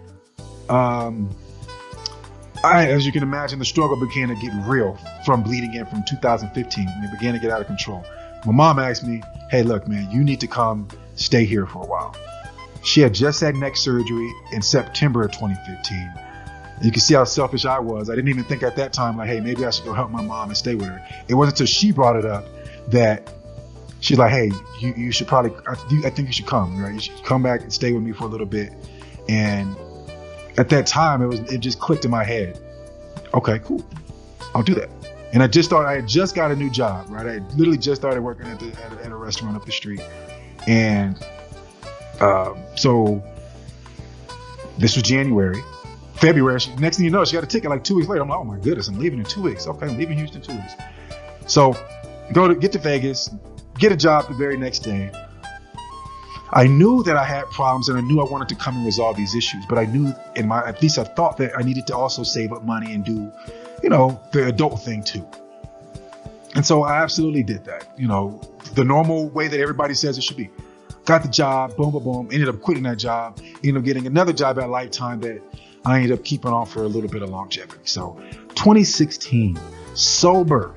as you can imagine, the struggle began to get real from bleeding in from 2015. And it began to get out of control. My mom asked me, hey, look, man, you need to come stay here for a while. She had just had neck surgery in September of 2015. You can see how selfish I was. I didn't even think at that time, like, hey, maybe I should go help my mom and stay with her. It wasn't until she brought it up that she's like, hey, you should probably, I think you should come, right? You should come back and stay with me for a little bit. And at that time, it just clicked in my head. Okay, cool. I'll do that. And I had just got a new job, right? I literally just started working at a restaurant up the street. And so this was January. February, next thing you know, she got a ticket like 2 weeks later. I'm like, oh my goodness, I'm leaving in 2 weeks. Okay, I'm leaving Houston in 2 weeks. So get to Vegas, get a job the very next day. I knew that I had problems and I knew I wanted to come and resolve these issues, but I knew at least I thought that I needed to also save up money and do, the adult thing too. And so I absolutely did that, the normal way that everybody says it should be. Got the job, boom, boom, boom, ended up quitting that job, ended up getting another job at Lifetime that I ended up keeping on for a little bit of longevity. So 2016, sober,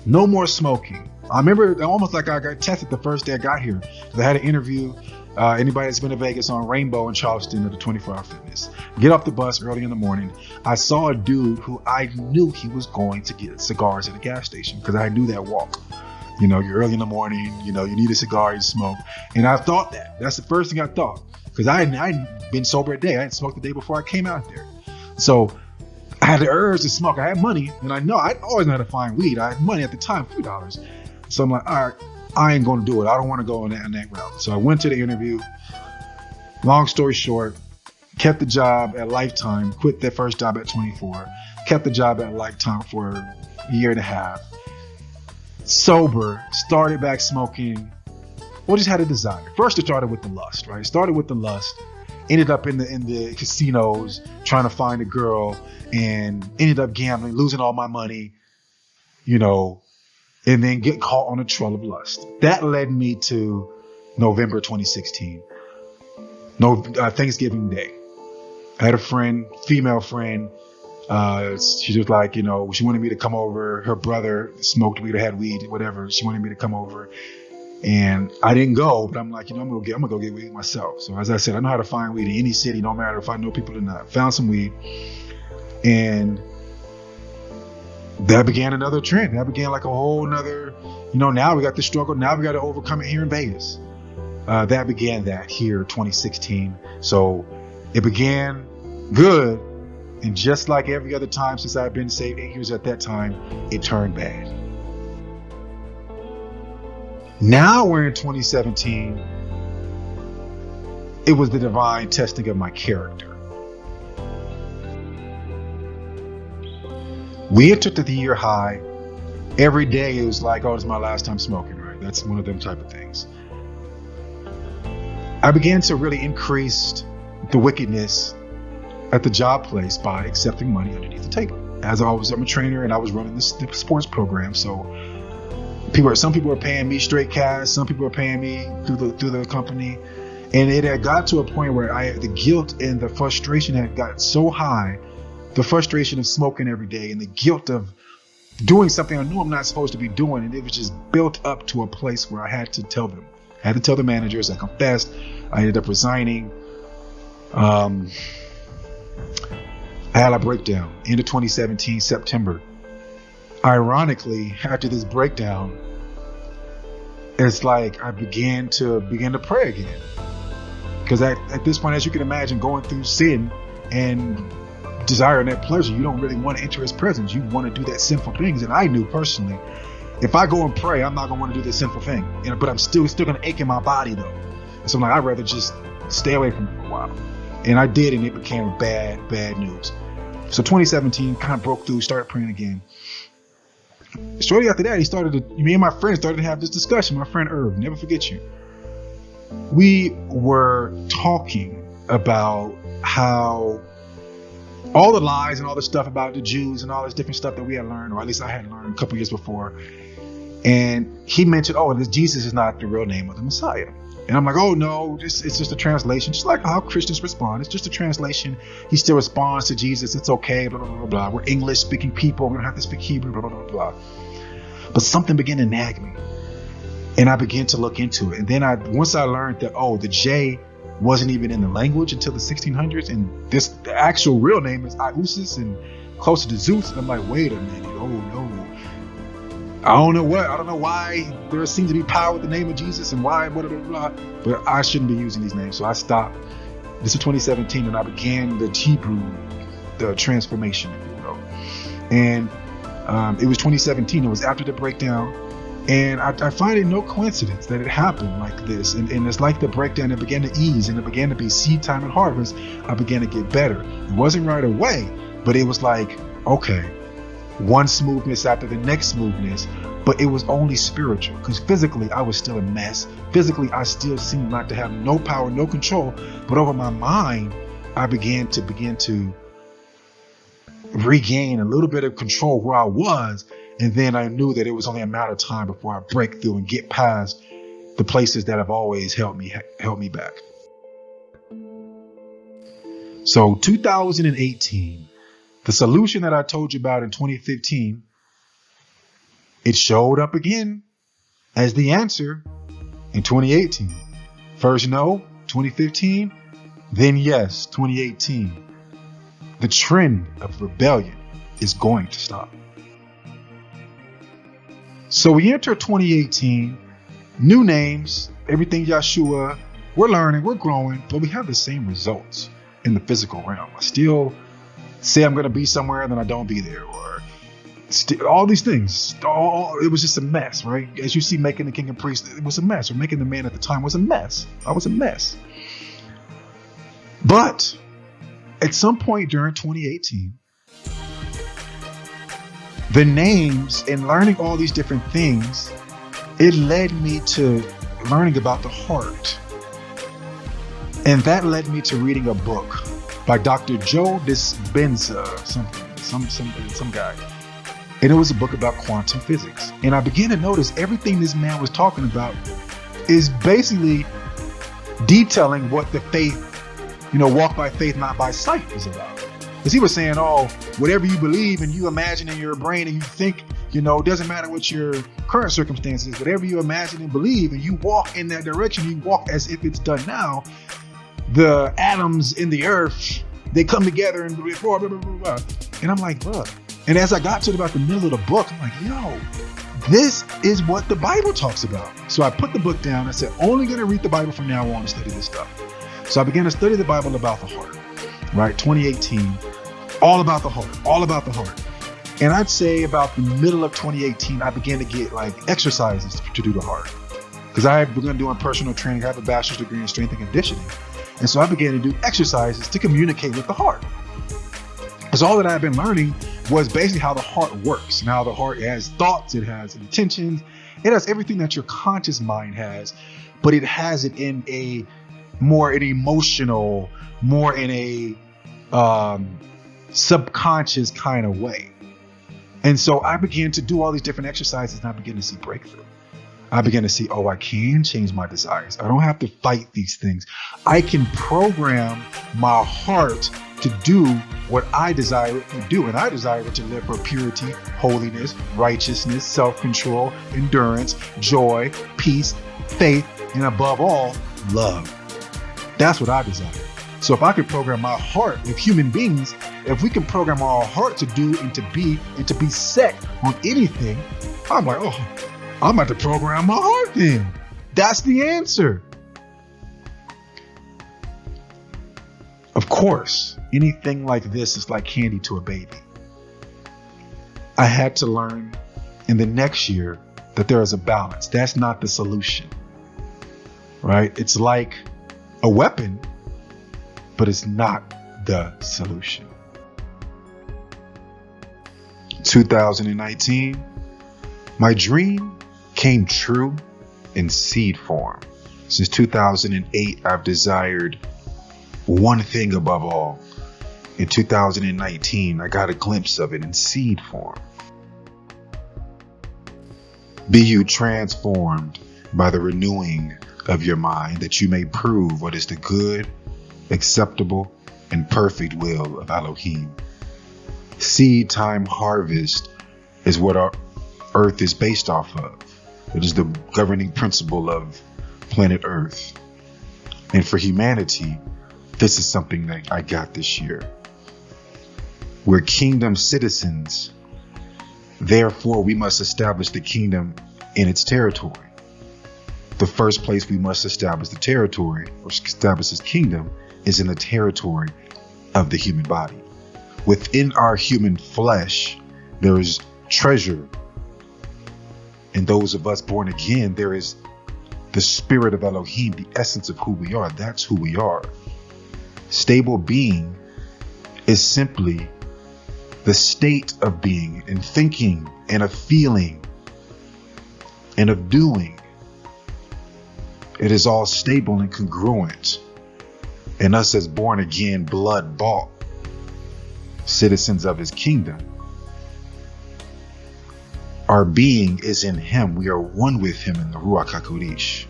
no more smoking. I remember almost like I got tested the first day I got here. I had an interview. Anybody that's been to Vegas on Rainbow and Charleston at the 24-hour fitness. Get off the bus early in the morning. I saw a dude who I knew he was going to get cigars at a gas station because I knew that walk. You're early in the morning, you need a cigar, you smoke. And I thought that's the first thing I thought because I hadn't been sober a day. I hadn't smoked the day before I came out there. So I had the urge to smoke. I had money and I know I'd always know how to find weed. I had money at the time, $3. So I'm like, all right, I ain't going to do it. I don't want to go on that route. So I went to the interview. Long story short, kept the job at Lifetime, quit that first job at 24, kept the job at Lifetime for a year and a half. Sober, started back smoking. Well, just had a desire. First, it started with the lust, right? Started with the lust. Ended up in the casinos trying to find a girl and ended up gambling, losing all my money, and then get caught on a trail of lust. That led me to November 2016, Thanksgiving Day. I had a friend, female friend. She was like, she wanted me to come over. Her brother smoked weed or had weed, whatever. She wanted me to come over. And I didn't go, but I'm like, I'm gonna go get weed myself. So as I said, I know how to find weed in any city, no matter if I know people or not. Found some weed. And that began another trend. That began like a whole nother, now we got the struggle. Now we got to overcome it here in Vegas. That began that here 2016. So it began good. And just like every other time since I've been saved 8 years at that time, it turned bad. Now we're in 2017. It was the divine testing of my character. We entered the year high. Every day it was like, oh, it's my last time smoking, right? That's one of them type of things. I began to really increase the wickedness at the job place by accepting money underneath the table. I'm a trainer and I was running the sports program. So some people were paying me straight cash. Some people were paying me through the company. And it had got to a point where the guilt and the frustration had got so high. The frustration of smoking every day and the guilt of doing something I knew I'm not supposed to be doing. And it was just built up to a place where I had to tell them. I had to tell the managers. I confessed. I ended up resigning. I had a breakdown. End of 2017, September. Ironically, after this breakdown, it's like I began to pray again. Because at this point, as you can imagine, going through sin and desiring that pleasure, you don't really want to enter his presence. You want to do that sinful things. And I knew personally, if I go and pray, I'm not going to want to do this sinful thing. But I'm still going to ache in my body though. So I'm like, I'd rather just stay away from it for a while. And I did, and it became bad news. So 2017 kind of broke through, started praying again. Shortly after that, me and my friends started to have this discussion. My friend Irv, never forget you. We were talking about how all the lies and all the stuff about the Jews and all this different stuff that we had learned, or at least I had learned a couple years before. And he mentioned, this Jesus is not the real name of the Messiah. And I'm like, oh no, it's just a translation, just like how Christians respond. It's just a translation. He still responds to Jesus. It's okay, blah, blah, blah, blah. We're English speaking people. We don't have to speak Hebrew, blah, blah, blah, blah. But something began to nag me. And I began to look into it. And then once I learned that, the J wasn't even in the language until the 1600s. And the actual real name is YAHusha and closer to Zeus. And I'm like, wait a minute. Oh no. I don't know why there seems to be power with the name of Jesus and why, blah, blah, blah, but I shouldn't be using these names. So I stopped. This was 2017, and I began the transformation, if you will. And it was 2017. It was after the breakdown. And I find it no coincidence that it happened like this. And it's like the breakdown, it began to ease, and it began to be seed time and harvest. I began to get better. It wasn't right away, but it was like, okay, one smoothness after the next smoothness, but it was only spiritual, because physically I was still a mess. Physically, I still seemed like to have no power, no control, but over my mind, I began to regain a little bit of control where I was. And then I knew that it was only a matter of time before I break through and get past the places that have always held me back. So 2018, the solution that I told you about in 2015, it showed up again as the answer in 2018. First no, 2015, then yes, 2018. The trend of rebellion is going to stop. So we enter 2018, new names, everything Yahshua, we're learning, we're growing, but we have the same results in the physical realm. I still say I'm going to be somewhere and then I don't be there, or all these things. It was just a mess, right? As you see, making the king and priest, it was a mess. Or making the man at the time was a mess. I was a mess. But at some point during 2018, the names and learning all these different things, it led me to learning about the heart. And that led me to reading a book by Dr. Joe Dispenza, some guy. And it was a book about quantum physics. And I began to notice everything this man was talking about is basically detailing what the faith, walk by faith, not by sight is about. Because he was saying, whatever you believe and you imagine in your brain and you think, it doesn't matter what your current circumstances, whatever you imagine and believe, and you walk in that direction, you walk as if it's done now. The atoms in the earth, they come together and blah, blah, blah, blah, blah. And I'm like, look. And as I got to about the middle of the book, I'm like, this is what the Bible talks about. So I put the book down. I said, only going to read the Bible from now on and study this stuff. So I began to study the Bible about the heart, right? 2018, all about the heart. And I'd say about the middle of 2018, I began to get exercises to do the heart. Because I had begun doing personal training. I have a bachelor's degree in strength and conditioning. And so I began to do exercises to communicate with the heart. Because all that I've been learning was basically how the heart works. And how the heart has thoughts, it has intentions, it has everything that your conscious mind has, but it has it in a more an emotional, more in a subconscious kind of way. And so I began to do all these different exercises, and I began to see breakthrough. I began to see, I can change my desires. I don't have to fight these things. I can program my heart to do what I desire it to do. And I desire it to live for purity, holiness, righteousness, self-control, endurance, joy, peace, faith, and above all, love. That's what I desire. So if I could program my heart with human beings, if we can program our heart to do and to be set on anything, I'm like, oh, I'm about to program my heart then. That's the answer. Of course, anything like this is like candy to a baby. I had to learn in the next year that there is a balance. That's not the solution, right? It's like a weapon, but it's not the solution. 2019, my dream came true in seed form. Since 2008, I've desired one thing above all. In 2019, I got a glimpse of it in seed form. Be you transformed by the renewing of your mind, that you may prove what is the good, acceptable, and perfect will of Elohim. Seed time harvest is what our earth is based off of. It is the governing principle of planet Earth. And for humanity, this is something that I got this year. We're kingdom citizens. Therefore, we must establish the kingdom in its territory. The first place we must establish the territory, or establish his kingdom, is in the territory of the human body. Within our human flesh, there is treasure. In those of us born again, there is the spirit of Elohim, the essence of who we are. That's who we are. Stable being is simply the state of being and thinking and of feeling and of doing. It is all stable and congruent. And us as born again, blood bought citizens of his kingdom, our being is in him. We are one with him in the Ruach HaKodesh.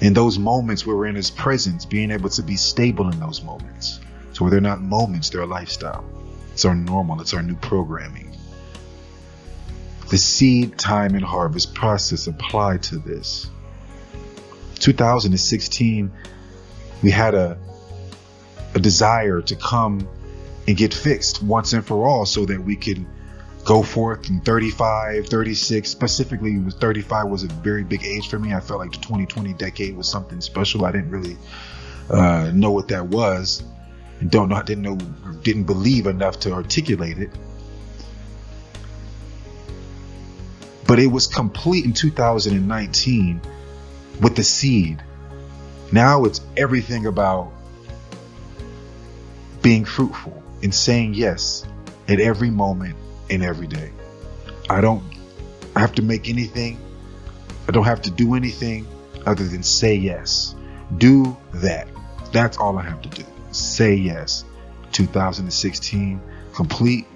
In those moments where we're in his presence, being able to be stable in those moments. So they're not moments, they're a lifestyle. It's our normal, it's our new programming. The seed time and harvest process applied to this. 2016, we had a desire to come and get fixed once and for all so that we could go forth in 35, 36, specifically 35 was a very big age for me. I felt like the 2020 decade was something special. I didn't really know what that was. And didn't believe enough to articulate it. But it was complete in 2019 with the seed. Now it's everything about being fruitful and saying yes at every moment and every day. I don't have to make anything. I don't have to do anything other than say yes. Do that. That's all I have to do. Say yes. 2016 complete.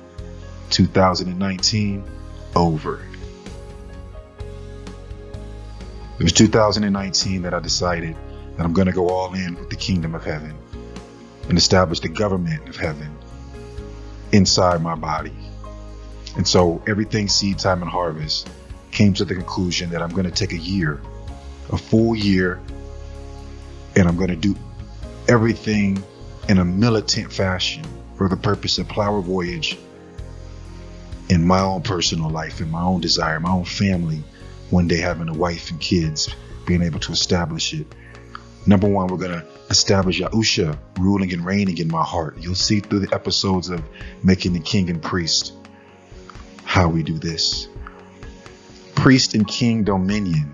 2019 over. It was 2019 that I decided that I'm going to go all in with the kingdom of heaven and establish the government of heaven inside my body. And so everything seed time and harvest came to the conclusion that I'm going to take a full year, and I'm going to do everything in a militant fashion for the purpose of Plower Voyage in my own personal life, in my own desire, my own family, one day having a wife and kids, being able to establish it. Number one, we're going to establish YAHusha ruling and reigning in my heart. You'll see through the episodes of Making the King and Priest how we do this. Priest and king dominion.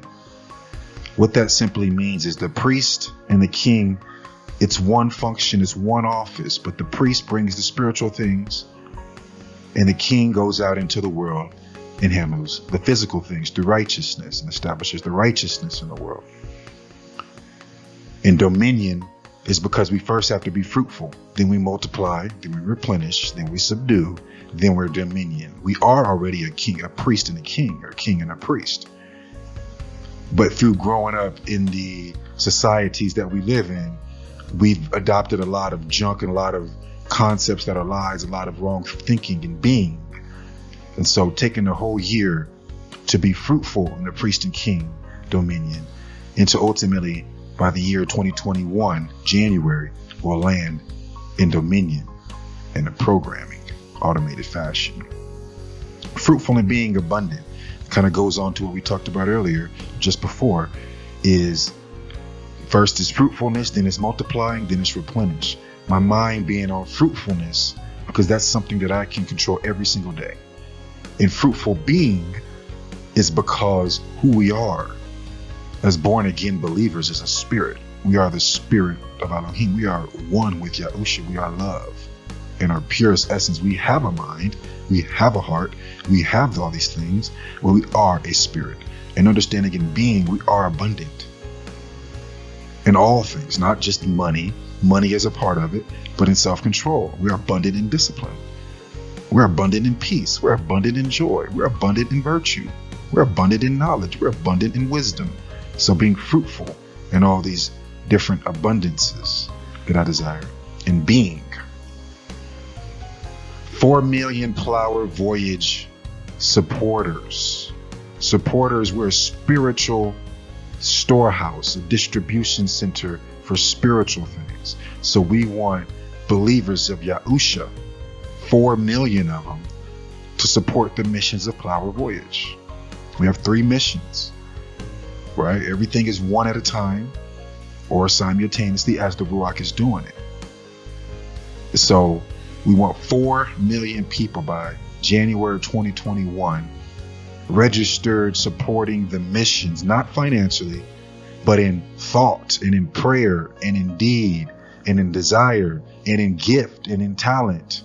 What that simply means is the priest and the king, it's one function, it's one office, but the priest brings the spiritual things and the king goes out into the world and handles the physical things through righteousness and establishes the righteousness in the world. And dominion is because we first have to be fruitful, then we multiply, then we replenish, then we subdue, then we're dominion. We are already a king, a priest and a king, or a king and a priest. But through growing up in the societies that we live in, we've adopted a lot of junk and a lot of concepts that are lies, a lot of wrong thinking and being. And so taking a whole year to be fruitful in the priest and king dominion, and to ultimately by the year 2021, January, will land in dominion and a programming, automated fashion. Fruitful and being abundant kind of goes on to what we talked about earlier, just before, is first is fruitfulness, then it's multiplying, then it's replenish. My mind being on fruitfulness, because that's something that I can control every single day. And fruitful being is because who we are as born again believers is a spirit. We are the spirit of Elohim. We are one with YAHusha. We are love. In our purest essence, we have a mind, we have a heart, we have all these things, but we are a spirit. And understanding in being, we are abundant in all things, not just money. Money is a part of it, but in self-control. We are abundant in discipline. We're abundant in peace. We're abundant in joy. We're abundant in virtue. We're abundant in knowledge. We're abundant in wisdom. So being fruitful in all these different abundances that I desire in being. 4 million Plower Voyage supporters. Supporters, we're a spiritual storehouse, a distribution center for spiritual things. So we want believers of YAHusha, 4 million of them, to support the missions of Plower Voyage. We have 3 missions, right? Everything is one at a time or simultaneously as the Ruach is doing it. So we want 4 million people by January 2021 registered supporting the missions, not financially, but in thought and in prayer and in deed and in desire and in gift and in talent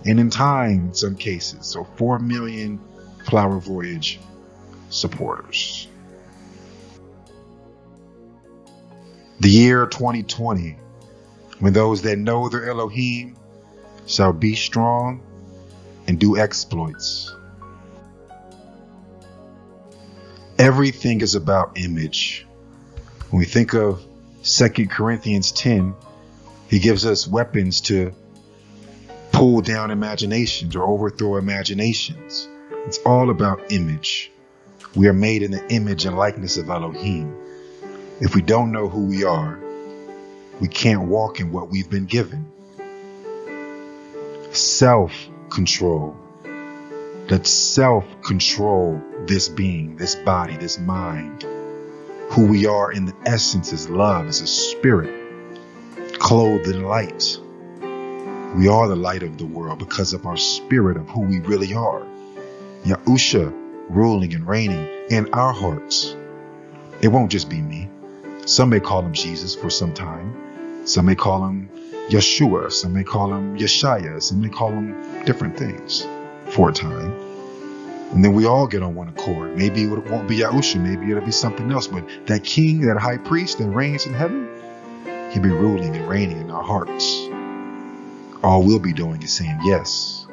and in time in some cases. So 4 million Plower Voyage supporters. The year 2020, when those that know their Elohim shall be strong and do exploits. Everything is about image. When we think of 2 Corinthians 10, he gives us weapons to pull down imaginations or overthrow imaginations. It's all about image. We are made in the image and likeness of Elohim. If we don't know who we are, we can't walk in what we've been given. Self-control. Let's self-control this being, this body, this mind. Who we are in the essence is love, is a spirit, clothed in light. We are the light of the world because of our spirit of who we really are. YAHusha ruling and reigning in our hearts. It won't just be me. Some may call him Jesus for some time. Some may call him Yeshua. Some may call him Yeshaya. Some may call him different things for a time. And then we all get on one accord. Maybe it won't be YAHusha. Maybe it'll be something else. But that king, that high priest that reigns in heaven, he'll be ruling and reigning in our hearts. All we'll be doing is saying yes.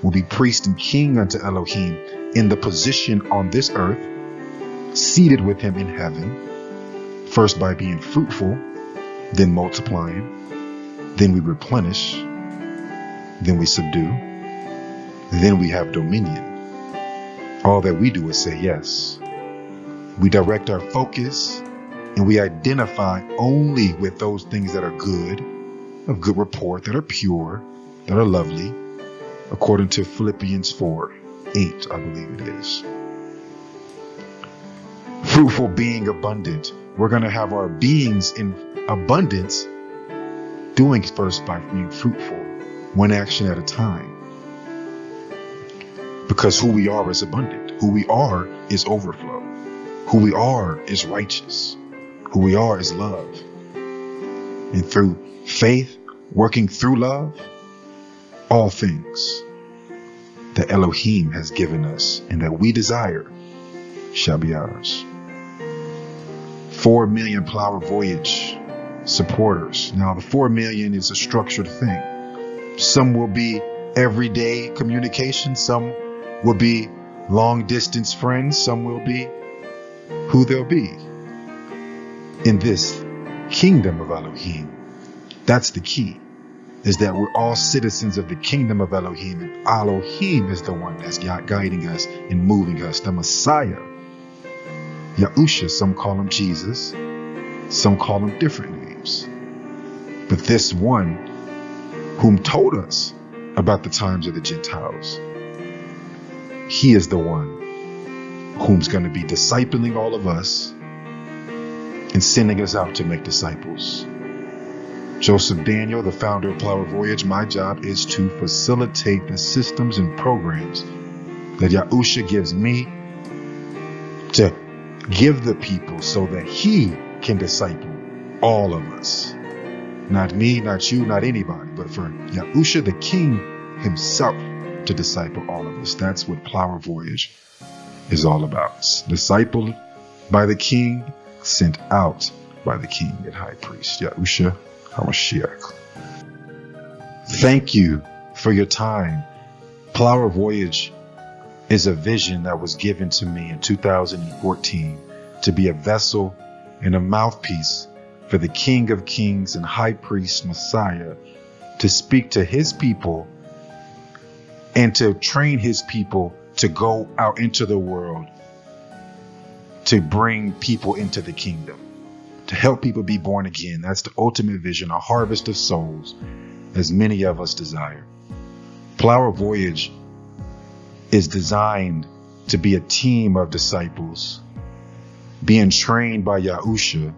We'll be priest and king unto Elohim in the position on this earth, seated with him in heaven. First by being fruitful, then multiplying, then we replenish, then we subdue, then we have dominion. All that we do is say yes. We direct our focus and we identify only with those things that are good, of good report, that are pure, that are lovely, according to Philippians 4:8, I believe it is. Fruitful being abundant. We're going to have our beings in abundance, doing first by being fruitful, one action at a time. Because who we are is abundant. Who we are is overflow. Who we are is righteous. Who we are is love. And through faith, working through love, all things that Elohim has given us and that we desire shall be ours. 4 million Plower Voyage supporters. Now, the 4 million is a structured thing. Some will be everyday communication. Some will be long distance friends. Some will be who they'll be in this kingdom of Elohim. That's the key, is that we're all citizens of the kingdom of Elohim, and Elohim is the one that's guiding us and moving us, the Messiah. YAHusha, some call him Jesus, some call him different names. But But this one whom told us about the times of the Gentiles, he is the one whom's going to be discipling all of us and sending us out to make disciples. Joseph Daniel, the founder of Plower Voyage, my job is to facilitate the systems and programs that YAHusha gives me to give the people so that he can disciple all of us. Not me, not you, not anybody, but for YAHusha, the King himself, to disciple all of us. That's what Plower Voyage is all about. Discipled by the King, sent out by the King and High Priest, YAHusha HaMashiach. Thank you for your time. Plower Voyage is a vision that was given to me in 2014 to be a vessel and a mouthpiece for the King of Kings and High Priest Messiah to speak to his people and to train his people to go out into the world to bring people into the kingdom, to help people be born again. That's the ultimate vision, a harvest of souls, as many of us desire. Plower Voyage is designed to be a team of disciples being trained by YAHusha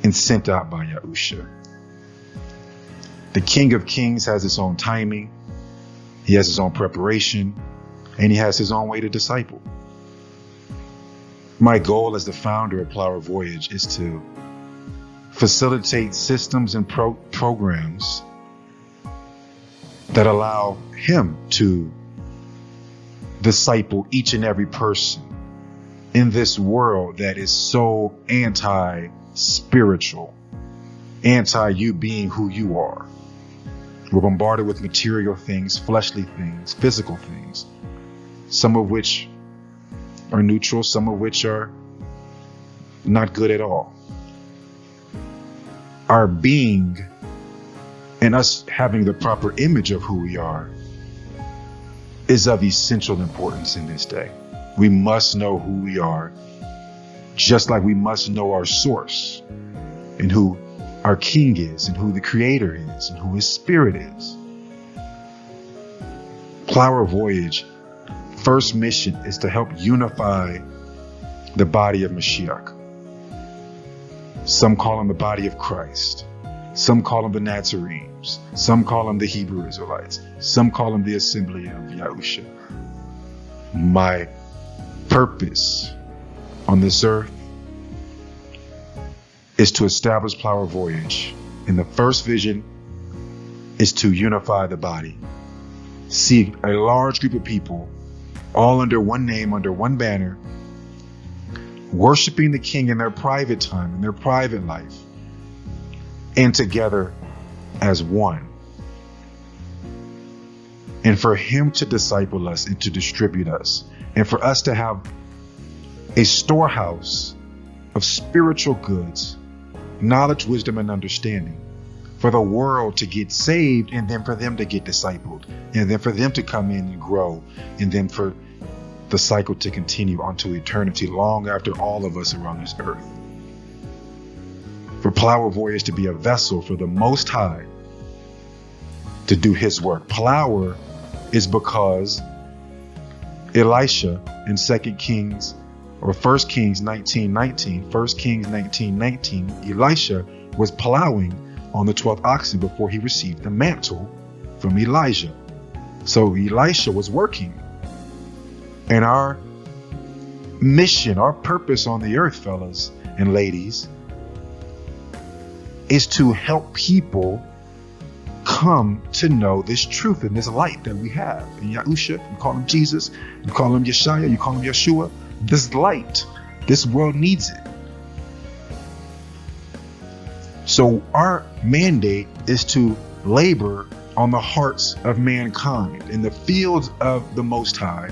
and sent out by YAHusha. The King of Kings has his own timing, he has his own preparation, and he has his own way to disciple. My goal as the founder of Plower Voyage is to facilitate systems and programs that allow him to disciple each and every person in this world that is so anti-spiritual, anti-you being who you are. We're bombarded with material things, fleshly things, physical things, some of which are neutral, some of which are not good at all. Our being and us having the proper image of who we are is of essential importance in this day. We must know who we are, just like we must know our source and who our King is and who the Creator is and who his Spirit is. Plower Voyage first mission is to help unify the body of Mashiach. Some call him the body of Christ. Some call him the Nazarenes. Some call him the Hebrew Israelites. Some call him the assembly of YAHusha. My purpose on this earth is to establish Plower Voyage. And the first vision is to unify the body. See a large group of people all under one name, under one banner, worshiping the King in their private time, in their private life, and together as one. And for him to disciple us and to distribute us, and for us to have a storehouse of spiritual goods, knowledge, wisdom, and understanding, for the world to get saved, and then for them to get discipled, and then for them to come in and grow, and then for the cycle to continue onto eternity long after all of us are on this earth. For Plower Voyage to be a vessel for the Most High to do his work. Plower is because Elisha in 2 Kings or 1 Kings 19:19, 1 Kings 19:19, Elisha was plowing on the 12th oxen before he received the mantle from Elijah. So Elisha was working. And our mission, our purpose on the earth, fellas and ladies, is to help people come to know this truth and this light that we have in YAHusha. You call him Jesus, you call him Yeshaya, you call him Yeshua. This light, this world needs it. So our mandate is to labor on the hearts of mankind in the fields of the Most High.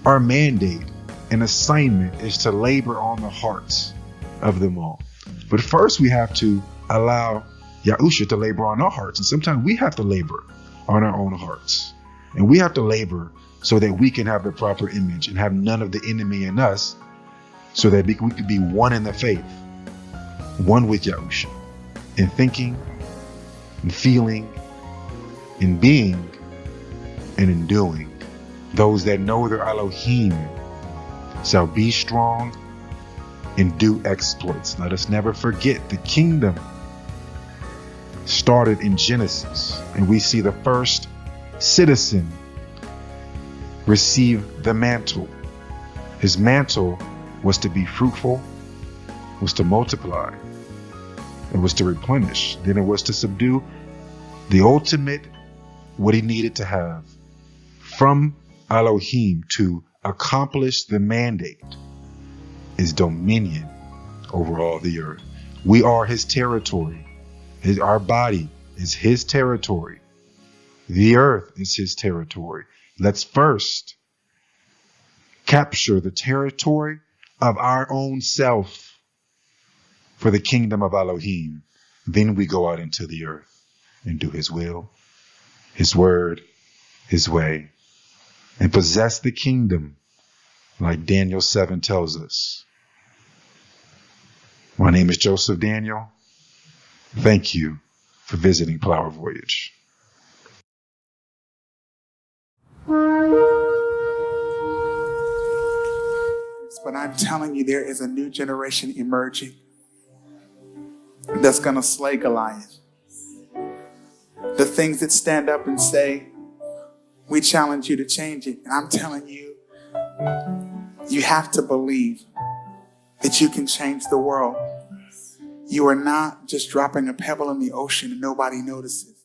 Our mandate and assignment is to labor on the hearts of them all. But first we have to allow YAHusha to labor on our hearts. And sometimes we have to labor on our own hearts. And we have to labor so that we can have the proper image and have none of the enemy in us, so that we could be one in the faith, one with YAHusha, in thinking, in feeling, in being, and in doing. Those that know their Elohim shall be strong and do exploits. Let us never forget the kingdom started in Genesis, and we see the first citizen receive the mantle. His mantle was to be fruitful, was to multiply, it was to replenish, then it was to subdue. The ultimate, what he needed to have from Elohim to accomplish the mandate is dominion over all the earth. We are his territory. Our body is his territory. The earth is his territory. Let's first capture the territory of our own self for the kingdom of Elohim. Then we go out into the earth and do his will, his word, his way, and possess the kingdom like Daniel 7 tells us. My name is Joseph Daniel. Thank you for visiting Plower Voyage. But I'm telling you, there is a new generation emerging that's going to slay Goliath. The things that stand up and say, we challenge you to change it. And I'm telling you, you have to believe that you can change the world. You are not just dropping a pebble in the ocean and nobody notices.